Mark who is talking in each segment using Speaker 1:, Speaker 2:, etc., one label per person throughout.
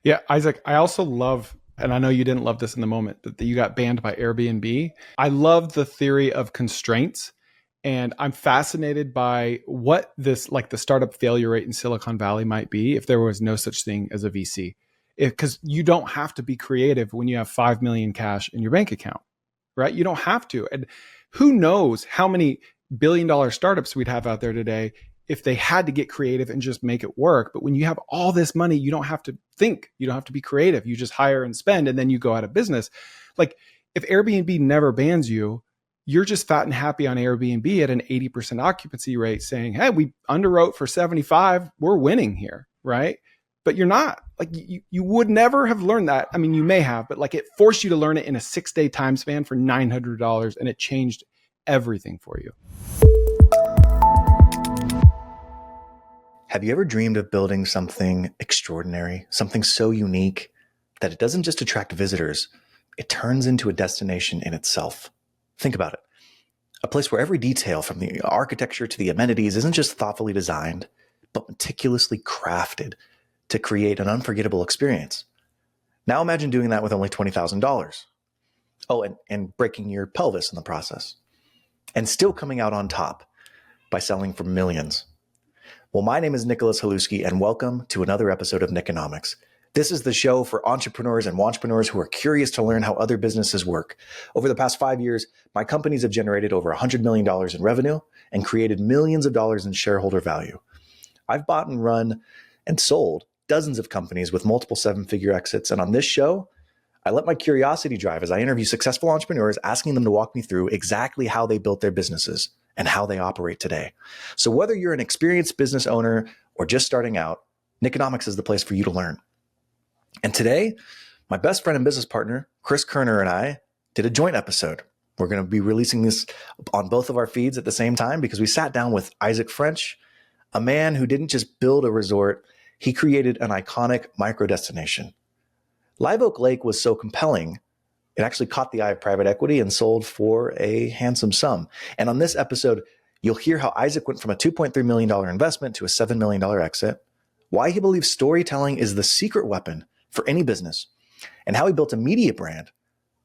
Speaker 1: Yeah, Isaac, I also love, and I know you didn't love this in the moment, that you got banned by Airbnb. I love the theory of constraints. And I'm fascinated by what this, like the startup failure rate in Silicon Valley might be if there was no such thing as a VC. Because you don't have to be creative when you have 5 million cash in your bank account, right? You don't have to. And who knows how many billion-dollar startups we'd have out there today if they had to get creative and just make it work. But when you have all this money, you don't have to think, you don't have to be creative. You just hire and spend, and then you go out of business. Like if Airbnb never bans you, you're just fat and happy on Airbnb at an 80% occupancy rate saying, hey, we underwrote for 75, we're winning here, right? But you're not. Like you would never have learned that. I mean, you may have, but like it forced you to learn it in a 6-day time span for $900, and it changed everything for you.
Speaker 2: Have you ever dreamed of building something extraordinary, something so unique that it doesn't just attract visitors, it turns into a destination in itself? Think about it. A place where every detail from the architecture to the amenities isn't just thoughtfully designed, but meticulously crafted to create an unforgettable experience. Now imagine doing that with only $20,000. Oh, and breaking your pelvis in the process. And still coming out on top by selling for millions. Well, my name is Nicholas Haluski, and welcome to another episode of Nickonomics. This is the show for entrepreneurs and wantrepreneurs who are curious to learn how other businesses work. Over the past 5 years, my companies have generated over $100 million in revenue and created millions of dollars in shareholder value. I've bought and run and sold dozens of companies with multiple 7-figure exits. And on this show, I let my curiosity drive as I interview successful entrepreneurs, asking them to walk me through exactly how they built their businesses and how they operate today. So whether you're an experienced business owner or just starting out, Nickonomics is the place for you to learn. And today, my best friend and business partner, Chris Kerner, and I did a joint episode. We're going to be releasing this on both of our feeds at the same time because we sat down with Isaac French, a man who didn't just build a resort, he created an iconic micro-destination. Live Oak Lake was so compelling, it actually caught the eye of private equity and sold for a handsome sum. And on this episode, you'll hear how Isaac went from a $2.3 million investment to a $7 million exit, why he believes storytelling is the secret weapon for any business, and how he built a media brand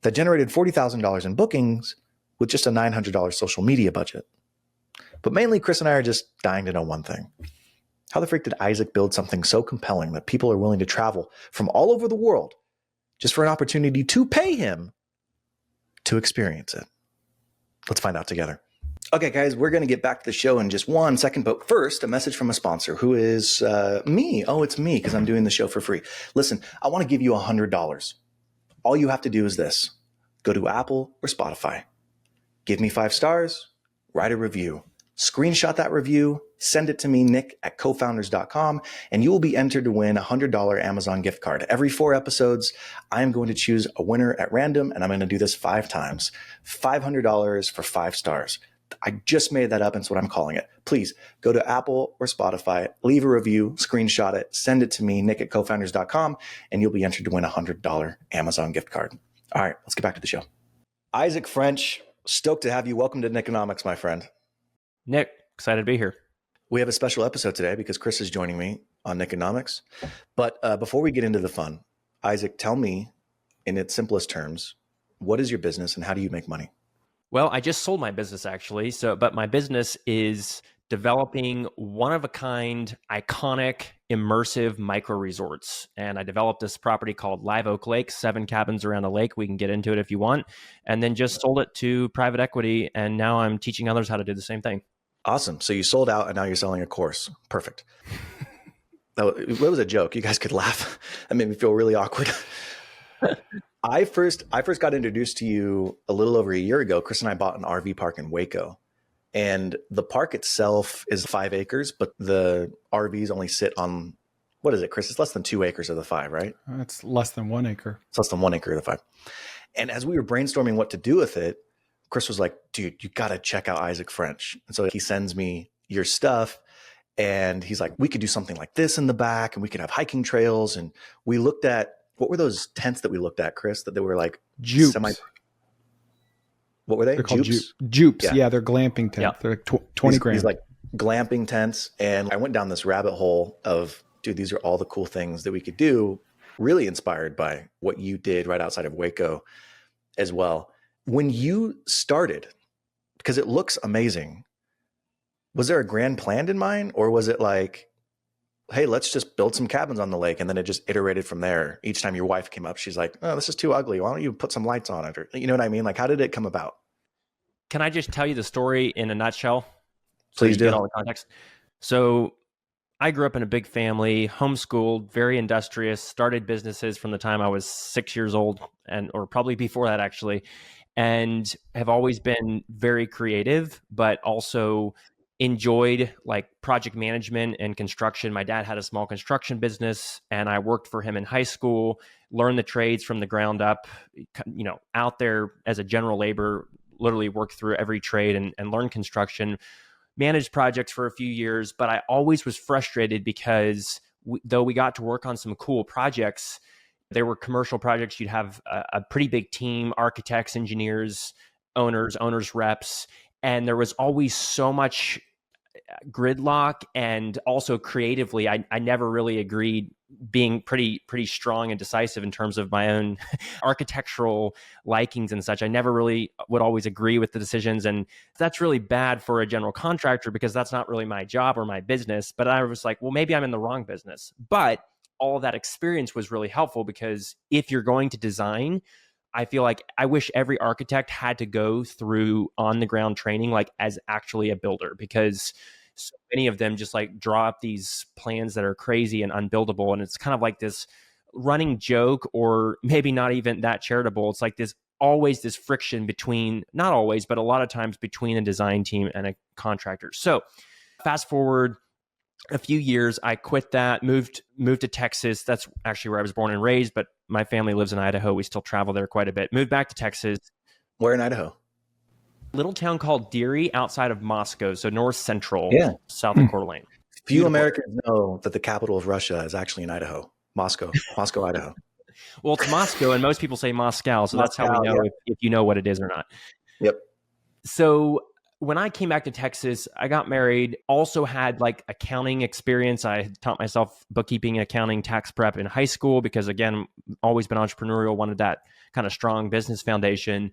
Speaker 2: that generated $40,000 in bookings with just a $900 social media budget. But mainly, Chris and I are just dying to know one thing. How the freak did Isaac build something so compelling that people are willing to travel from all over the world just for an opportunity to pay him to experience it? Let's find out together. Okay, guys, we're going to get back to the show in just 1 second. But first, a message from a sponsor who is me. Oh, it's me because I'm doing the show for free. Listen, I want to give you $100. All you have to do is this. Go to Apple or Spotify. Give me 5 stars. Write a review. Screenshot that review. Send it to me, nick@cofounders.com, and you will be entered to win a $100 Amazon gift card. Every 4 episodes, I am going to choose a winner at random, and I'm going to do this 5 times. $500 for 5 stars. I just made that up, and it's what I'm calling it. Please go to Apple or Spotify, leave a review, screenshot it, send it to me, nick@cofounders.com, and you'll be entered to win a $100 Amazon gift card. All right, let's get back to the show. Isaac French, stoked to have you. Welcome to Nickonomics, my friend.
Speaker 3: Nick, excited to be here.
Speaker 2: We have a special episode today because Chris is joining me on Nickonomics. But before we get into the fun, Isaac, tell me in its simplest terms, what is your business and how do you make money?
Speaker 3: Well, I just sold my business actually. But my business is developing one-of-a-kind, iconic, immersive micro resorts. And I developed this property called Live Oak Lake, 7 cabins around a lake. We can get into it if you want. And then just sold it to private equity. And now I'm teaching others how to do the same thing.
Speaker 2: Awesome. So you sold out and now you're selling a course. Perfect. It was a joke. You guys could laugh. That made me feel really awkward. I first got introduced to you a little over a year ago. Chris and I bought an RV park in Waco. And the park itself is 5 acres, but the RVs only sit on, what is it, Chris? It's less than 2 acres of the 5, right?
Speaker 1: It's less than 1 acre.
Speaker 2: It's less than 1 acre of the 5. And as we were brainstorming what to do with it, Chris was like, dude, you got to check out Isaac French. And so he sends me your stuff and he's like, we could do something like this in the back and we could have hiking trails. And we looked at, what were those tents that we looked at, Chris, that they were like
Speaker 1: jupes.
Speaker 2: What were they?
Speaker 1: They're called jupes. Yeah, they're glamping tents.
Speaker 3: Yeah.
Speaker 1: They're like 20 grand.
Speaker 2: These like glamping tents. And I went down this rabbit hole of, dude, these are all the cool things that we could do really inspired by what you did right outside of Waco as well. When you started, because it looks amazing, was there a grand plan in mind, or was it like, hey, let's just build some cabins on the lake, and then it just iterated from there? Each time your wife came up, she's like, oh, this is too ugly. Why don't you put some lights on it? Or, you know what I mean? Like, how did it come about?
Speaker 3: Can I just tell you the story in a nutshell? So
Speaker 2: Please
Speaker 3: you
Speaker 2: do.
Speaker 3: get all the context. So I grew up in a big family, homeschooled, very industrious, started businesses from the time I was 6 years old, or probably before that actually, and have always been very creative, but also enjoyed like project management and construction. My dad had a small construction business, and I worked for him in high school, learned the trades from the ground up, out there as a general labor, literally worked through every trade and learned construction, managed projects for a few years. But I always was frustrated because though we got to work on some cool projects, there were commercial projects. You'd have a pretty big team, architects, engineers, owners reps. And there was always so much gridlock, and also creatively, I never really agreed, being pretty strong and decisive in terms of my own architectural likings and such. I never really would always agree with the decisions, and that's really bad for a general contractor because that's not really my job or my business. But I was like, well, maybe I'm in the wrong business. But all of that experience was really helpful, because if you're going to design, I feel like I wish every architect had to go through on the ground training, like as actually a builder, because so many of them just like draw up these plans that are crazy and unbuildable. And it's kind of like this running joke, or maybe not even that charitable. It's like always this friction between, not always, but a lot of times between a design team and a contractor. So fast forward a few years, I quit that, moved to Texas. That's actually where I was born and raised, but my family lives in Idaho. We still travel there quite a bit. Moved back to Texas.
Speaker 2: Where in Idaho?
Speaker 3: Little town called Deary outside of Moscow, so north central, south of Coeur d'Alene.
Speaker 2: Few Americans know that the capital of Russia is actually in Idaho, Moscow, Idaho.
Speaker 3: Well, it's Moscow, and most people say Moscow, so that's how we know if you know what it is or not.
Speaker 2: Yep.
Speaker 3: So when I came back to Texas, I got married, also had like accounting experience. I taught myself bookkeeping, accounting, tax prep in high school because, again, always been entrepreneurial, wanted that kind of strong business foundation,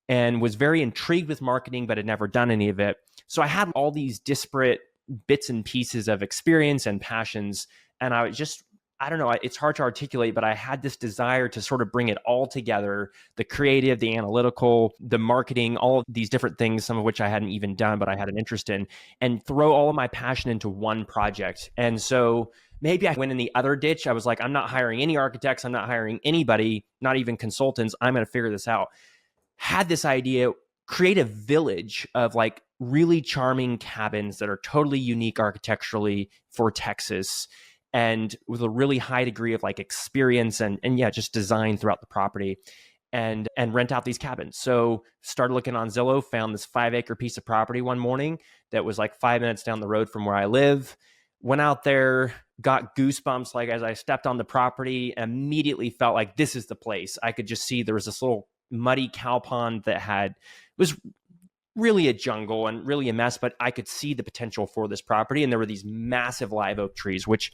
Speaker 3: and was very intrigued with marketing, but had never done any of it. So I had all these disparate bits and pieces of experience and passions. And I don't know, it's hard to articulate, but I had this desire to sort of bring it all together, the creative, the analytical, the marketing, all of these different things, some of which I hadn't even done, but I had an interest in, and throw all of my passion into one project. And so maybe I went in the other ditch. I was like, I'm not hiring any architects. I'm not hiring anybody, not even consultants. I'm going to figure this out. Had this idea, create a village of like really charming cabins that are totally unique architecturally for Texas, and with a really high degree of like experience and just design throughout the property, and rent out these cabins. So started looking on Zillow, found this 5-acre piece of property one morning that was like 5 minutes down the road from where I live. Went out there, got goosebumps like as I stepped on the property, immediately felt like this is the place. I could just see there was this little muddy cow pond that was really a jungle and really a mess, but I could see the potential for this property. And there were these massive live oak trees, which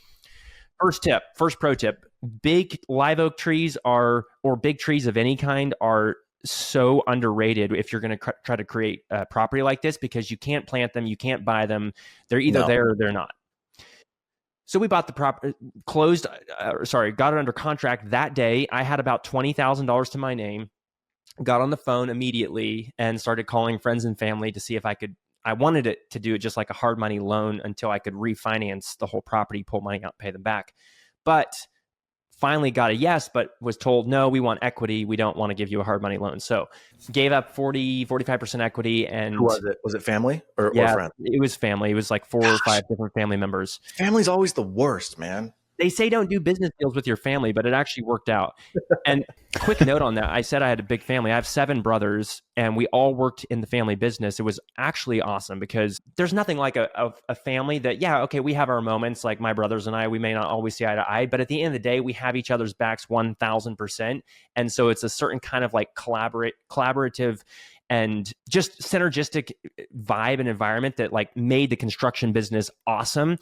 Speaker 3: first pro tip, big live oak trees or big trees of any kind are so underrated if you're going to try to create a property like this, because you can't plant them, you can't buy them. They're either there or they're not. So we bought the property, got it under contract that day. I had about $20,000 to my name. Got on the phone immediately and started calling friends and family to see if I wanted it to do it just like a hard money loan until I could refinance the whole property, pull money out, pay them back. But finally got a yes, but was told, no, we want equity. We don't want to give you a hard money loan. So gave up 45% equity. And
Speaker 2: who was it? Was it family or friends?
Speaker 3: It was family. It was like 4 or 5 different family members.
Speaker 2: Family's always the worst, man.
Speaker 3: They say don't do business deals with your family, but it actually worked out. And quick note on that, I said I had a big family. I have 7 brothers, and we all worked in the family business. It was actually awesome because there's nothing like a family that, we have our moments, like my brothers and I, we may not always see eye to eye, but at the end of the day, we have each other's backs 1,000%. And so it's a certain kind of like collaborative and just synergistic vibe and environment that like made the construction business awesome.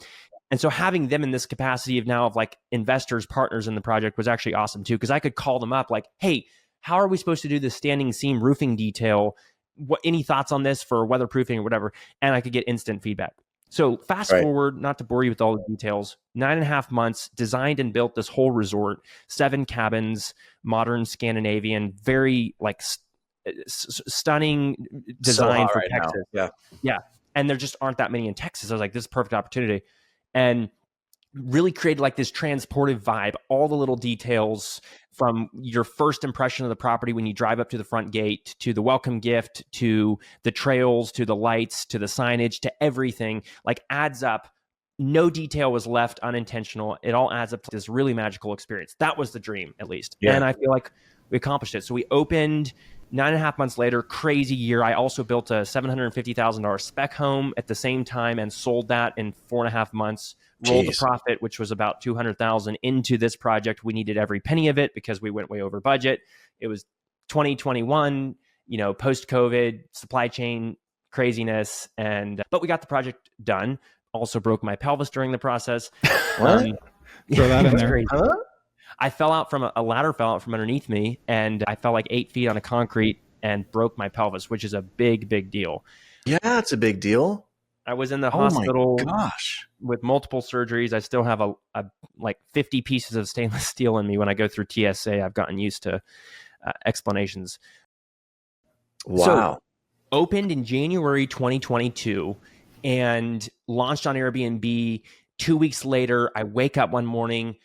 Speaker 3: And so having them in this capacity of now of like investors, partners in the project was actually awesome too, because I could call them up like, hey, how are we supposed to do this standing seam roofing detail? Any thoughts on this for weatherproofing or whatever? And I could get instant feedback. So fast forward, not to bore you with all the details, 9.5 months, designed and built this whole resort, 7 cabins, modern Scandinavian, very like stunning design for Texas.
Speaker 2: Now.
Speaker 3: Yeah. And there just aren't that many in Texas. I was like, this is a perfect opportunity. And really created like this transportive vibe, all the little details from your first impression of the property when you drive up to the front gate, to the welcome gift, to the trails, to the lights, to the signage, to everything, like adds up. No detail was left unintentional. It all adds up to this really magical experience. That was the dream, at least. Yeah. And I feel like we accomplished it. So we opened 9.5 months later, crazy year. I also built a $750,000 spec home at the same time and sold that in 4.5 months. Rolled the profit, which was about $200,000 into this project. We needed every penny of it because we went way over budget. It was 2021, post-COVID, supply chain craziness, but we got the project done. Also broke my pelvis during the process.
Speaker 1: Throw that in there.
Speaker 3: Huh? I fell out from a ladder fell out from underneath me, and I fell like 8 feet on a concrete and broke my pelvis, which is a big, big deal.
Speaker 2: Yeah, it's a big deal.
Speaker 3: I was in the hospital
Speaker 2: my
Speaker 3: with multiple surgeries. I still have a like 50 pieces of stainless steel in me when I go through TSA. I've gotten used to explanations.
Speaker 2: Wow.
Speaker 3: So, opened in January 2022 and launched on Airbnb. 2 weeks later, I wake up one morning,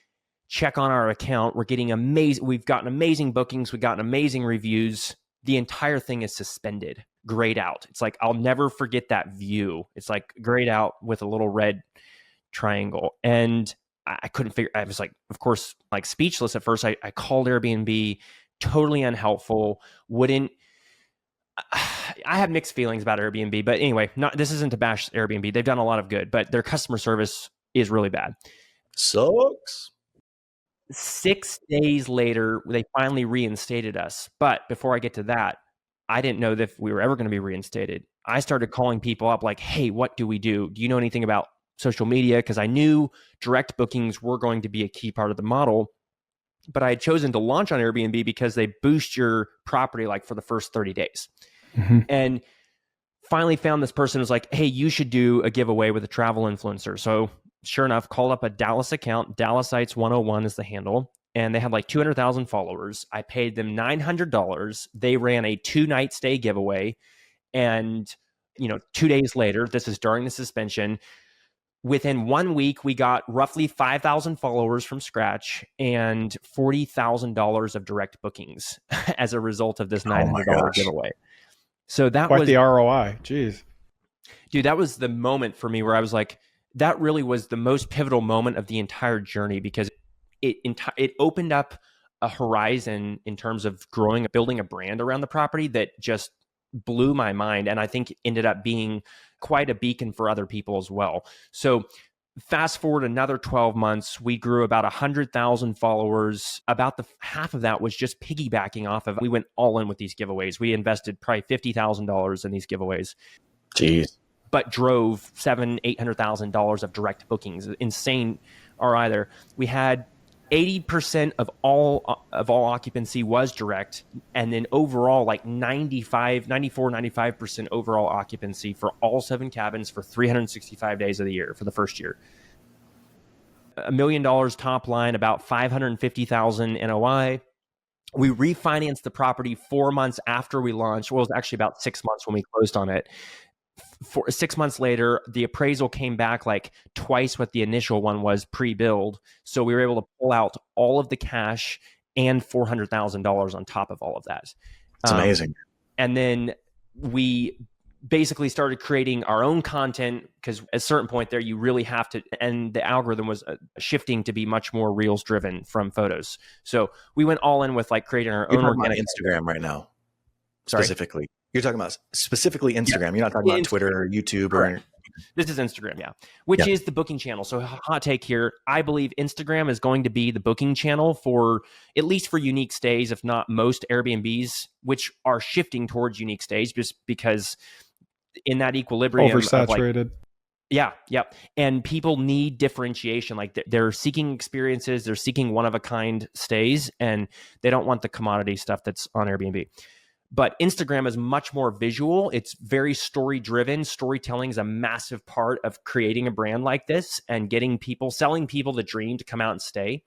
Speaker 3: check on our account. We've gotten amazing bookings. We've gotten amazing reviews. The entire thing is suspended, grayed out. It's like, I'll never forget that view. It's like grayed out with a little red triangle. And I couldn't figure, I was like, of course, like speechless at first. I called Airbnb, totally unhelpful. I have mixed feelings about Airbnb, but anyway, this isn't to bash Airbnb. They've done a lot of good, but their customer service is really bad.
Speaker 2: Sucks.
Speaker 3: 6 days later, they finally reinstated us. But before I get to that, I didn't know that we were ever going to be reinstated. I started calling people up like, hey, what do we do? Do you know anything about social media? Because I knew direct bookings were going to be a key part of the model. But I had chosen to launch on Airbnb because they boost your property like for the first 30 days. Mm-hmm. And finally found this person who was like, hey, you should do a giveaway with a travel influencer. So sure enough, called up a Dallas account. Dallasites 101 is the handle. And they had like 200,000 followers. I paid them $900. They ran a 2-night stay giveaway. And, 2 days later, this is during the suspension, within 1 week, we got roughly 5,000 followers from scratch and $40,000 of direct bookings as a result of this $900 giveaway. So that
Speaker 1: quite
Speaker 3: was
Speaker 1: the ROI. Jeez.
Speaker 3: Dude, that was the moment for me where I was like, that really was the most pivotal moment of the entire journey, because it opened up a horizon in terms of building a brand around the property that just blew my mind. And I think ended up being quite a beacon for other people as well. So fast forward another 12 months, we grew about 100,000 followers. About half of that was just piggybacking off of, we went all in with these giveaways. We invested probably $50,000 in these giveaways.
Speaker 2: Jeez.
Speaker 3: But drove $700,000-$800,000 of direct bookings. Insane ROI there. We had 80% of all occupancy was direct, and then overall like 95% overall occupancy for all 7 cabins for 365 days of the year for the first year. $1 million top line, about $550,000 NOI. We refinanced the property 4 months after we launched. Well, it was actually about 6 months when we closed on it. 6 months later, the appraisal came back like twice what the initial one was pre-build. So we were able to pull out all of the cash and $400,000 on top of all of that.
Speaker 2: It's amazing.
Speaker 3: And then we basically started creating our own content, because at a certain point there, you really have to, and the algorithm was shifting to be much more reels driven from photos. So we went all in with like creating our own organic
Speaker 2: Instagram right now.
Speaker 3: Sorry?
Speaker 2: Specifically. You're talking about specifically Instagram. Yeah. You're not talking about Twitter or YouTube or...
Speaker 3: This is Instagram, yeah. Which is the booking channel. So hot take here. I believe Instagram is going to be the booking channel for, at least for unique stays, if not most Airbnbs, which are shifting towards unique stays just because in that equilibrium.
Speaker 1: Oversaturated.
Speaker 3: Yeah, yep. And people need differentiation. Like they're seeking experiences, they're seeking one of a kind stays, and they don't want the commodity stuff that's on Airbnb. But Instagram is much more visual. It's very story driven. Storytelling is a massive part of creating a brand like this and getting people, selling people the dream to come out and stay.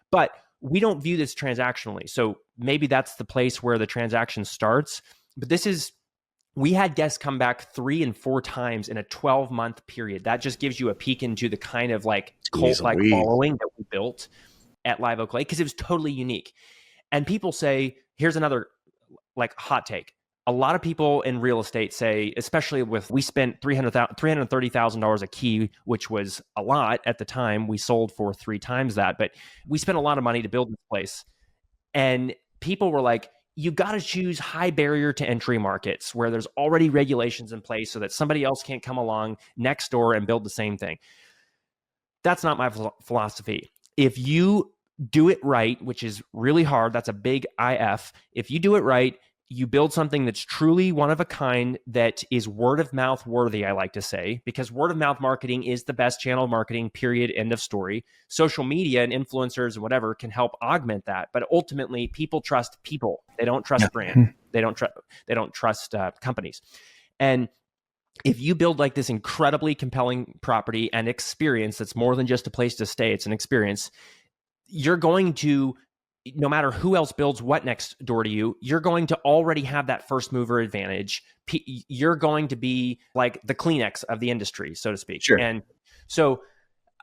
Speaker 3: But we don't view this transactionally. So maybe that's the place where the transaction starts. But we had guests come back 3 and 4 times in a 12-month period. That just gives you a peek into the kind of like cult-like following that we built at Live Oak Lake, because it was totally unique. And people say, here's another like hot take. A lot of people in real estate say, especially we spent $330,000 a key, which was a lot at the time. We sold for 3 times that, but we spent a lot of money to build this place. And people were like, you got to choose high barrier to entry markets where there's already regulations in place so that somebody else can't come along next door and build the same thing. That's not my philosophy. If you do it right, which is really hard, that's a big IF. If you do it right, you build something that's truly one of a kind, that is word of mouth worthy, I like to say, because word of mouth marketing is the best channel of marketing, period, end of story. Social media and influencers and whatever can help augment that. But ultimately, people trust people. They don't trust brand. They don't trust companies. And if you build like this incredibly compelling property and experience that's more than just a place to stay, it's an experience, you're going to, no matter who else builds what next door to you, you're going to already have that first mover advantage. You're going to be like the Kleenex of the industry, so to speak.
Speaker 2: Sure.
Speaker 3: And so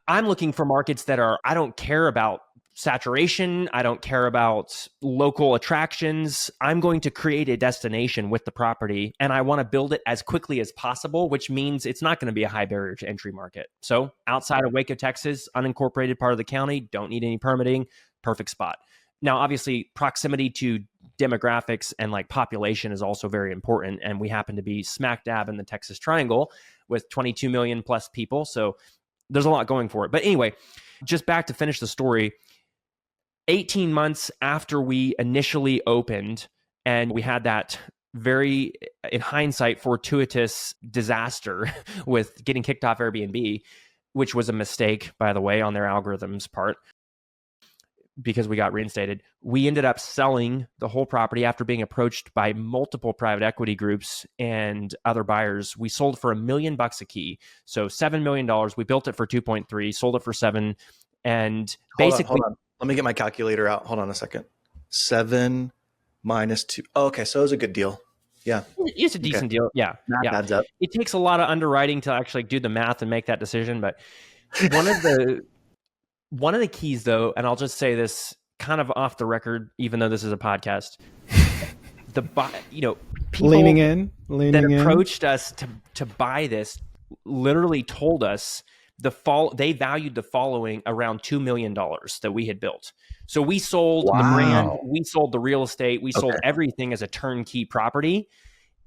Speaker 3: I'm looking for markets that I don't care about saturation. I don't care about local attractions. I'm going to create a destination with the property, and I want to build it as quickly as possible, which means it's not going to be a high barrier to entry market. So outside of Waco, Texas, unincorporated part of the county, don't need any permitting, perfect spot. Now, obviously, proximity to demographics and like population is also very important. And we happen to be smack dab in the Texas Triangle with 22 million plus people. So there's a lot going for it. But anyway, just back to finish the story. 18 months after we initially opened, and we had that very, in hindsight, fortuitous disaster with getting kicked off Airbnb, which was a mistake, by the way, on their algorithms' part, because we got reinstated. We ended up selling the whole property after being approached by multiple private equity groups and other buyers. We sold for $1 million a key. So $7 million. We built it for 2.3, sold it for 7. And basically,
Speaker 2: hold on. Let me get my calculator out. Hold on a second. 7 minus 2. Oh, okay. So it was a good deal. Yeah.
Speaker 3: It's a decent deal. Yeah.
Speaker 2: That adds up.
Speaker 3: It takes a lot of underwriting to actually do the math and make that decision. But one of the keys, though, and I'll just say this kind of off the record, even though this is a podcast, people
Speaker 1: leaning in
Speaker 3: approached us to buy this literally told us they valued the following around $2 million that we had built. So we sold the brand, we sold the real estate, we sold everything as a turnkey property.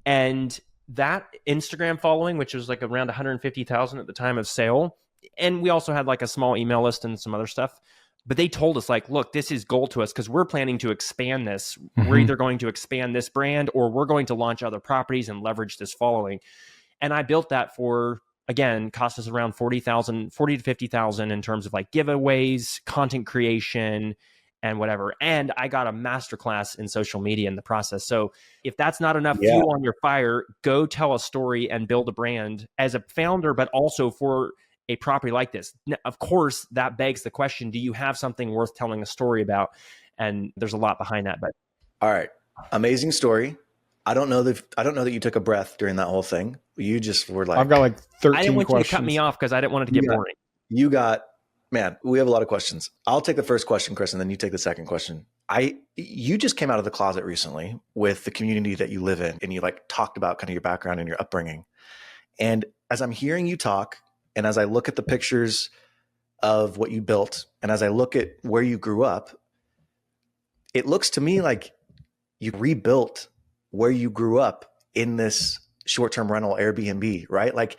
Speaker 3: And that Instagram following, which was like around 150,000 at the time of sale, and we also had like a small email list and some other stuff. But they told us like, look, this is gold to us because we're planning to expand this. Mm-hmm. We're either going to expand this brand or we're going to launch other properties and leverage this following. And I built that for, again, cost us around $40,000 to $50,000 in terms of like giveaways, content creation, and whatever. And I got a masterclass in social media in the process. So if that's not enough fuel on your fire, go tell a story and build a brand as a founder, but also for a property like this. Now, of course, that begs the question, do you have something worth telling a story about? And there's a lot behind that. But
Speaker 2: all right. Amazing story. I don't know that you took a breath during that whole thing. You just were like,
Speaker 1: I've got like 13 questions.
Speaker 3: I didn't want you to cut me off because I didn't want it to get boring.
Speaker 2: Man, we have a lot of questions. I'll take the first question, Chris, and then you take the second question. You just came out of the closet recently with the community that you live in, and you like talked about kind of your background and your upbringing. And as I'm hearing you talk, and as I look at the pictures of what you built, and as I look at where you grew up, it looks to me like you rebuilt where you grew up in this short-term rental Airbnb, right? Like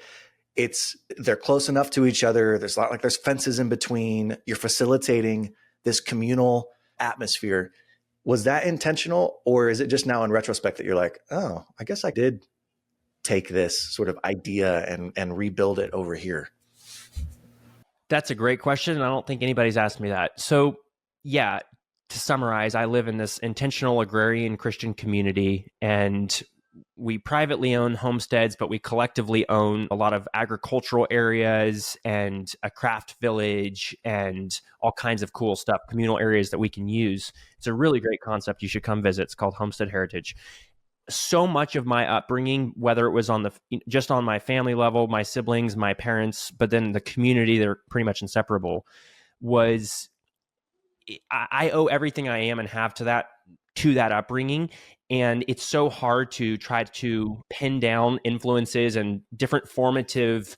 Speaker 2: they're close enough to each other. There's a lot, like there's fences in between. You're facilitating this communal atmosphere. Was that intentional, or is it just now in retrospect that you're like, oh, I guess I did take this sort of idea and rebuild it over here?
Speaker 3: That's a great question, and I don't think anybody's asked me that. So, yeah, to summarize, I live in this intentional agrarian Christian community, and we privately own homesteads, but we collectively own a lot of agricultural areas and a craft village and all kinds of cool stuff, communal areas that we can use. It's a really great concept. You should come visit. It's called Homestead Heritage. So much of my upbringing, whether it was just on my family level, my siblings, my parents, but then the community, they're pretty much inseparable, was I owe everything I am and have to that upbringing. And it's so hard to try to pin down influences and different formative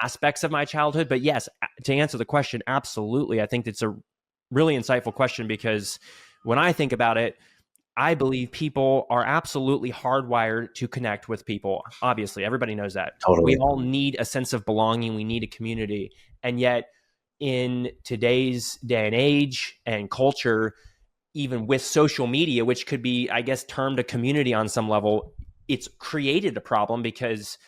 Speaker 3: aspects of my childhood. But yes, to answer the question, absolutely. I think it's a really insightful question, because when I think about it, I believe people are absolutely hardwired to connect with people. Obviously, everybody knows that.
Speaker 2: Totally.
Speaker 3: We all need a sense of belonging. We need a community. And yet, in today's day and age and culture, even with social media, which could be, I guess, termed a community on some level, it's created a problem, because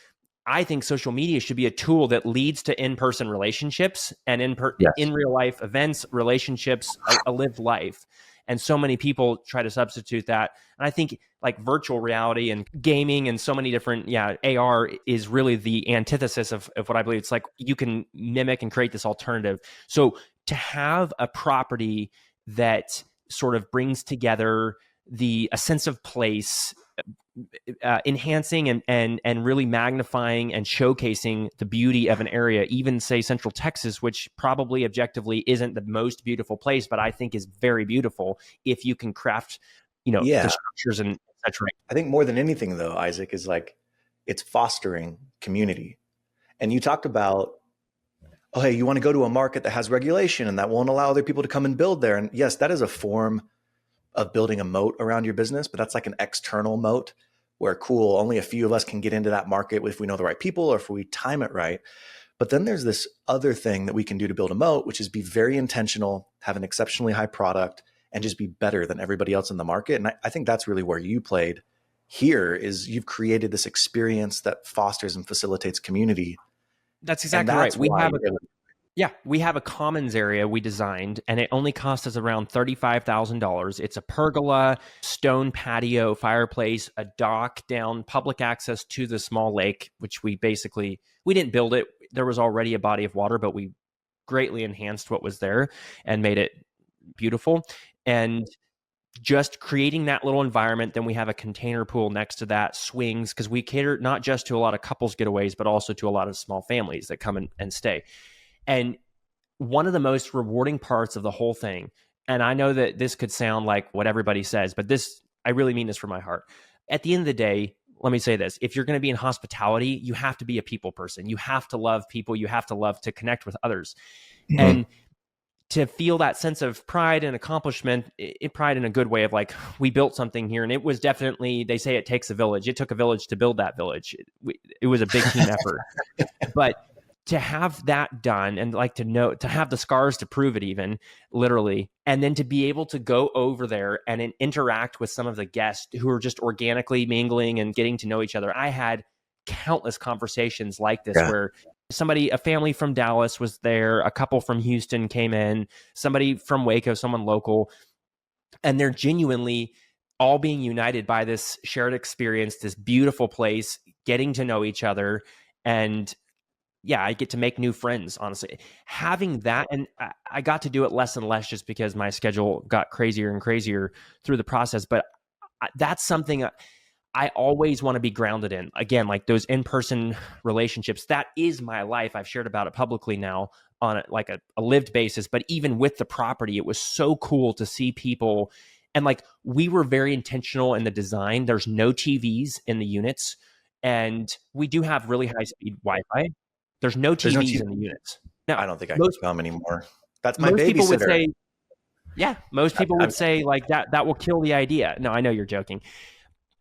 Speaker 3: I think social media should be a tool that leads to in-person relationships and
Speaker 2: Yes.
Speaker 3: in real life events, relationships, a lived life. And so many people try to substitute that. And I think like virtual reality and gaming and so many different, AR is really the antithesis of what I believe. It's like you can mimic and create this alternative. So to have a property that sort of brings together a sense of place, enhancing and really magnifying and showcasing the beauty of an area, even say Central Texas, which probably objectively isn't the most beautiful place, but I think is very beautiful if you can craft, the structures and such. Right.
Speaker 2: I think more than anything though, Isaac, is like it's fostering community. And you talked about, oh, hey, you want to go to a market that has regulation and that won't allow other people to come and build there. And yes, that is a form of building a moat around your business, but that's like an external moat where only a few of us can get into that market if we know the right people or if we time it right. But then there's this other thing that we can do to build a moat, which is be very intentional, have an exceptionally high product, and just be better than everybody else in the market. And I think that's really where you played here, is you've created this experience that fosters and facilitates community.
Speaker 3: That's exactly right. We have a commons area we designed, and it only cost us around $35,000. It's a pergola, stone patio, fireplace, a dock down, public access to the small lake, which we didn't build it. There was already a body of water, but we greatly enhanced what was there and made it beautiful. And just creating that little environment. Then we have a container pool next to that, swings, because we cater not just to a lot of couples getaways, but also to a lot of small families that come and stay. And one of the most rewarding parts of the whole thing, and I know that this could sound like what everybody says, but I really mean this from my heart. At the end of the day, let me say this. If you're going to be in hospitality, you have to be a people person. You have to love people. You have to love to connect with others. Mm-hmm. And to feel that sense of pride and accomplishment, pride in a good way of like, we built something here. And it was definitely, they say it takes a village. It took a village to build that village. It was a big team effort. But to have that done and like to have the scars to prove it, even literally, and then to be able to go over there and interact with some of the guests who are just organically mingling and getting to know each other. I had countless conversations like this where a family from Dallas was there, a couple from Houston came in, somebody from Waco, someone local, and they're genuinely all being united by this shared experience, this beautiful place, getting to know each other. And I get to make new friends, honestly. Having that, and I got to do it less and less just because my schedule got crazier and crazier through the process. But that's something I always want to be grounded in. Again, like those in-person relationships, that is my life. I've shared about it publicly now on a lived basis. But even with the property, it was so cool to see people. And like, we were very intentional in the design. There's no TVs in the units. And we do have really high-speed Wi-Fi. There's no TVs in the units. Now,
Speaker 2: I don't think I can come anymore. That's my babysitter.
Speaker 3: Most people would say like that will kill the idea. No, I know you're joking.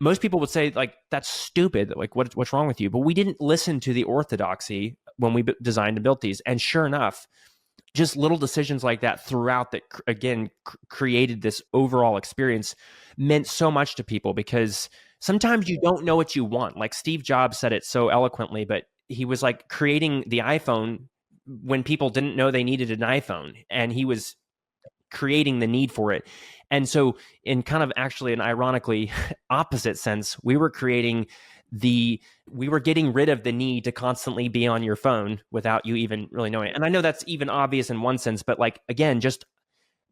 Speaker 3: Most people would say like, that's stupid. Like what's wrong with you? But we didn't listen to the orthodoxy when we designed and built these. And sure enough, just little decisions like that throughout that, again, created this overall experience meant so much to people, because sometimes you don't know what you want. Like Steve Jobs said it so eloquently, but he was like creating the iPhone when people didn't know they needed an iPhone, and he was creating the need for it. And so in kind of actually an ironically opposite sense, we were getting rid of the need to constantly be on your phone without you even really knowing it. And I know that's even obvious in one sense, but like, again, just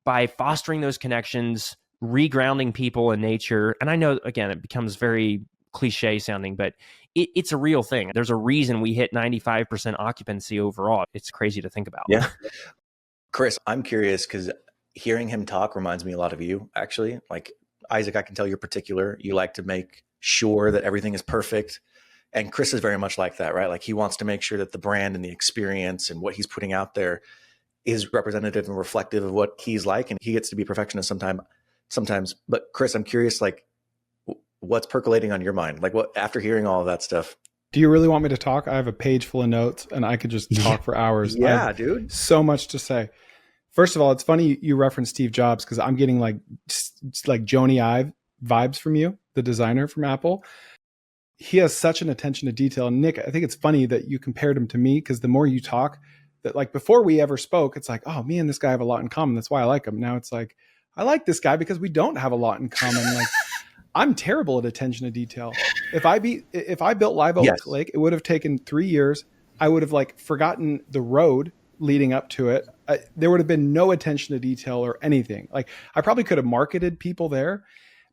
Speaker 3: by fostering those connections, regrounding people in nature. And I know, again, it becomes very cliche sounding, but it's a real thing. There's a reason we hit 95% occupancy overall. It's crazy to think about.
Speaker 2: Yeah. Chris, I'm curious because hearing him talk reminds me a lot of you, actually. Like, Isaac, I can tell you're particular. You like to make sure that everything is perfect. And Chris is very much like that, right? Like, he wants to make sure that the brand and the experience and what he's putting out there is representative and reflective of what he's like. And he gets to be a perfectionist sometimes. But Chris, I'm curious, like, what's percolating on your mind? Like, what, after hearing all of that stuff?
Speaker 1: Do you really want me to talk? I have a page full of notes and I could just talk for hours.
Speaker 2: Yeah, dude.
Speaker 1: So much to say. First of all, it's funny you referenced Steve Jobs because I'm getting like Joni Ive vibes from you, the designer from Apple. He has such an attention to detail. And Nick, I think it's funny that you compared him to me because the more you talk, that like before we ever spoke, it's like, oh, me and this guy have a lot in common. That's why I like him. Now it's like, I like this guy because we don't have a lot in common. Like, I'm terrible at attention to detail. If I built Live Oak Lake, it would have taken 3 years. I would have like forgotten the road leading up to it. There would have been no attention to detail or anything. Like, I probably could have marketed people there,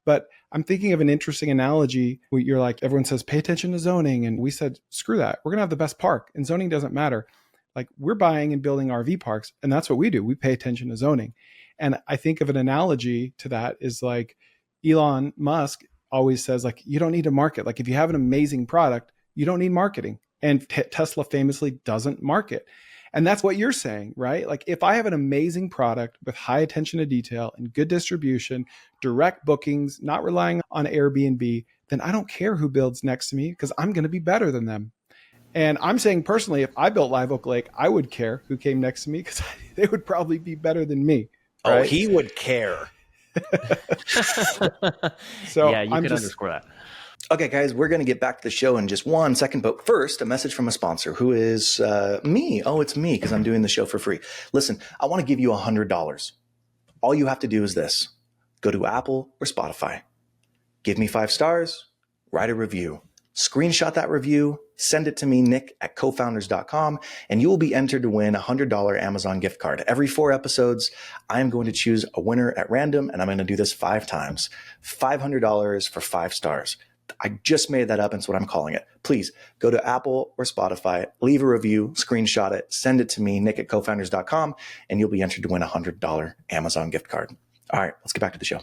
Speaker 1: but I'm thinking of an interesting analogy where you're like, everyone says, pay attention to zoning. And we said, screw that. We're going to have the best park and zoning doesn't matter. Like, we're buying and building RV parks. And that's what we do. We pay attention to zoning. And I think of an analogy to that is like Elon Musk always says, like, you don't need to market. Like, if you have an amazing product, you don't need marketing. And Tesla famously doesn't market. And that's what you're saying, right? Like, if I have an amazing product with high attention to detail and good distribution, direct bookings, not relying on Airbnb, then I don't care who builds next to me because I'm going to be better than them. And I'm saying personally, if I built Live Oak Lake, I would care who came next to me because they would probably be better than me. Right?
Speaker 2: Oh, he would care.
Speaker 1: So
Speaker 3: yeah, you could underscore that.
Speaker 2: Okay, guys, we're going to get back to the show in just 1 second. But first, a message from a sponsor who is me. Oh, it's me because I'm doing the show for free. Listen, I want to give you $100. All you have to do is this. Go to Apple or Spotify. Give me 5 stars. Write a review. Screenshot that review. Send it to me, nick@cofounders.com, and you will be entered to win a $100 Amazon gift card. Every 4 episodes, I am going to choose a winner at random, and I'm going to do this 5 times. $500 for 5 stars. I just made that up, and it's what I'm calling it. Please go to Apple or Spotify, leave a review, screenshot it, send it to me, nick@cofounders.com, and you'll be entered to win a $100 Amazon gift card. All right, let's get back to the show.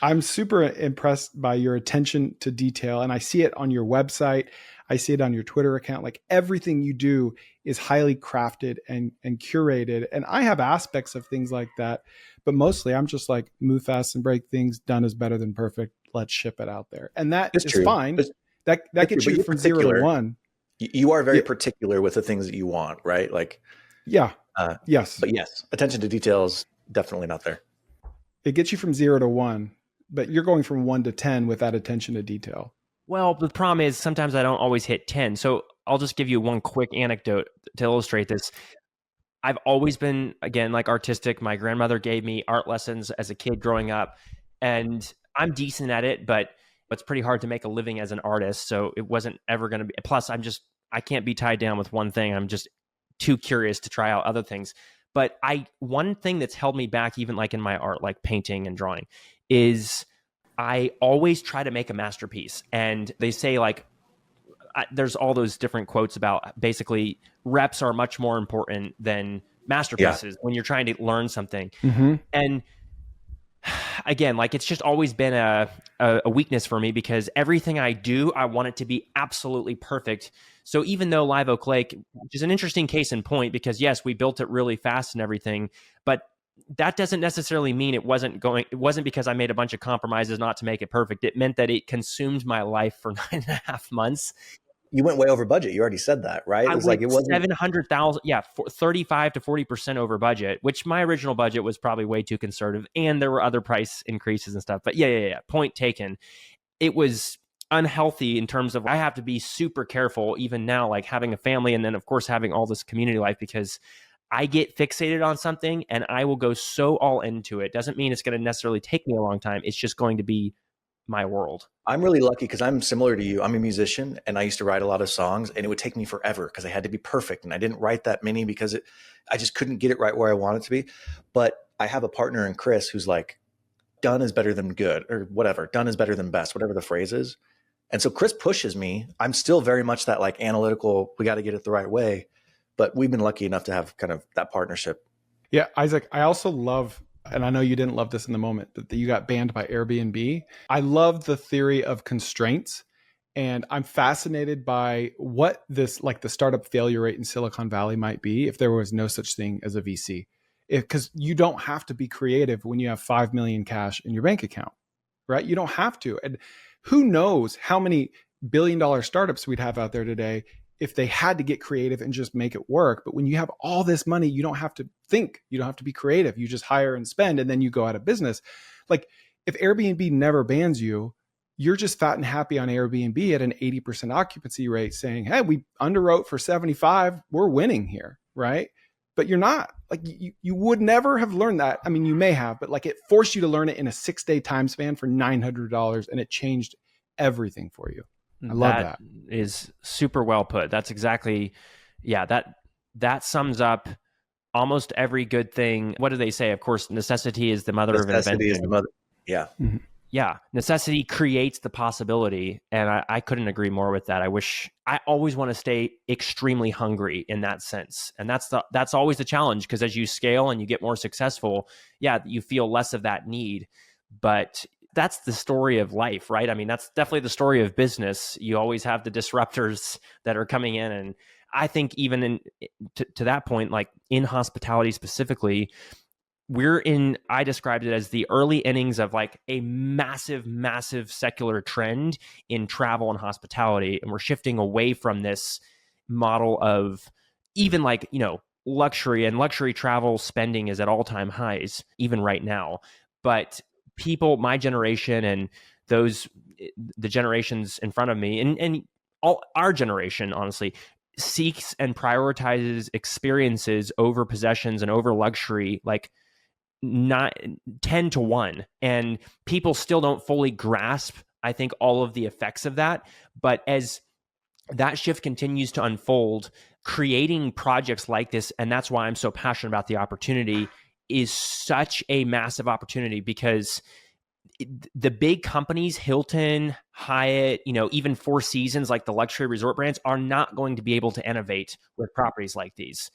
Speaker 1: I'm super impressed by your attention to detail, and I see it on your website. I see it on your Twitter account. Like, everything you do is highly crafted and curated. And I have aspects of things like that, but mostly I'm just like, move fast and break things. Done is better than perfect. Let's ship it out there. And that is true. Fine. That gets you from 0 to 1.
Speaker 2: You are very particular with the things that you want, right? Like,
Speaker 1: yes.
Speaker 2: But yes, attention to detail is definitely not there.
Speaker 1: It gets you from 0 to 1, but you're going from 1 to 10 with that attention to detail.
Speaker 3: Well, the problem is sometimes I don't always hit 10. So I'll just give you one quick anecdote to illustrate this. I've always been, again, like artistic. My grandmother gave me art lessons as a kid growing up, and I'm decent at it, but it's pretty hard to make a living as an artist. So it wasn't ever going to be. Plus, I can't be tied down with one thing. I'm just too curious to try out other things. But one thing that's held me back, even like in my art, like painting and drawing, is I always try to make a masterpiece. And they say, like, there's all those different quotes about basically reps are much more important than masterpieces when you're trying to learn something. Mm-hmm. And again, like, it's just always been a weakness for me because everything I do, I want it to be absolutely perfect. So even though Live Oak Lake, which is an interesting case in point, because yes, we built it really fast and everything, but that doesn't necessarily mean it wasn't because I made a bunch of compromises not to make it perfect. It meant that it consumed my life for 9.5 months.
Speaker 2: You went way over budget. You already said that, right?
Speaker 3: It wasn't 700,000. Yeah. 35 to 40% over budget, which my original budget was probably way too conservative. And there were other price increases and stuff, but yeah. Point taken. It was unhealthy in terms of I have to be super careful even now, like having a family and then of course having all this community life, because I get fixated on something and I will go so all into it. Doesn't mean it's going to necessarily take me a long time. It's just going to be my world.
Speaker 2: I'm really lucky because I'm similar to you. I'm a musician and I used to write a lot of songs, and it would take me forever because I had to be perfect. And I didn't write that many because I just couldn't get it right where I wanted to be. But I have a partner in Chris who's like, done is better than good, or whatever. Done is better than best, whatever the phrase is. And so Chris pushes me. I'm still very much that like analytical, we got to get it the right way. But we've been lucky enough to have kind of that partnership.
Speaker 1: Yeah, Isaac, I also love, and I know you didn't love this in the moment, that you got banned by Airbnb. I love the theory of constraints. And I'm fascinated by what this, like the startup failure rate in Silicon Valley might be if there was no such thing as a VC. Because you don't have to be creative when you have 5 million cash in your bank account, right? You don't have to. And who knows how many billion-dollar startups we'd have out there today if they had to get creative and just make it work. But when you have all this money, you don't have to think, you don't have to be creative. You just hire and spend, and then you go out of business. Like if Airbnb never bans you, you're just fat and happy on Airbnb at an 80% occupancy rate saying, hey, we underwrote for 75, we're winning here, right? But you're not. Like you would never have learned that. I mean, you may have, but like it forced you to learn it in a 6-day time span for $900, and it changed everything for you. I love that.
Speaker 3: That is super well put. That's exactly, yeah, that sums up almost every good thing. What do they say? Of course, necessity is the mother of invention.
Speaker 2: Necessity is the mother. Yeah.
Speaker 1: Mm-hmm.
Speaker 3: Yeah. Necessity creates the possibility. And I couldn't agree more with that. I always want to stay extremely hungry in that sense. And that's always the challenge, because as you scale and you get more successful, yeah, you feel less of that need. But that's the story of life, right? I mean, that's definitely the story of business. You always have the disruptors that are coming in. And I think even to that point, like in hospitality specifically, I described it as the early innings of like a massive, massive secular trend in travel and hospitality. And we're shifting away from this model of even like, luxury, and luxury travel spending is at all-time highs, even right now. But people, my generation and the generations in front of me and all our generation, honestly, seeks and prioritizes experiences over possessions and over luxury, like not 10 to 1. And people still don't fully grasp, I think, all of the effects of that. But as that shift continues to unfold, creating projects like this, and that's why I'm so passionate about the opportunity, is such a massive opportunity, because the big companies, Hilton, Hyatt, even Four Seasons, like the luxury resort brands, are not going to be able to innovate with properties like these.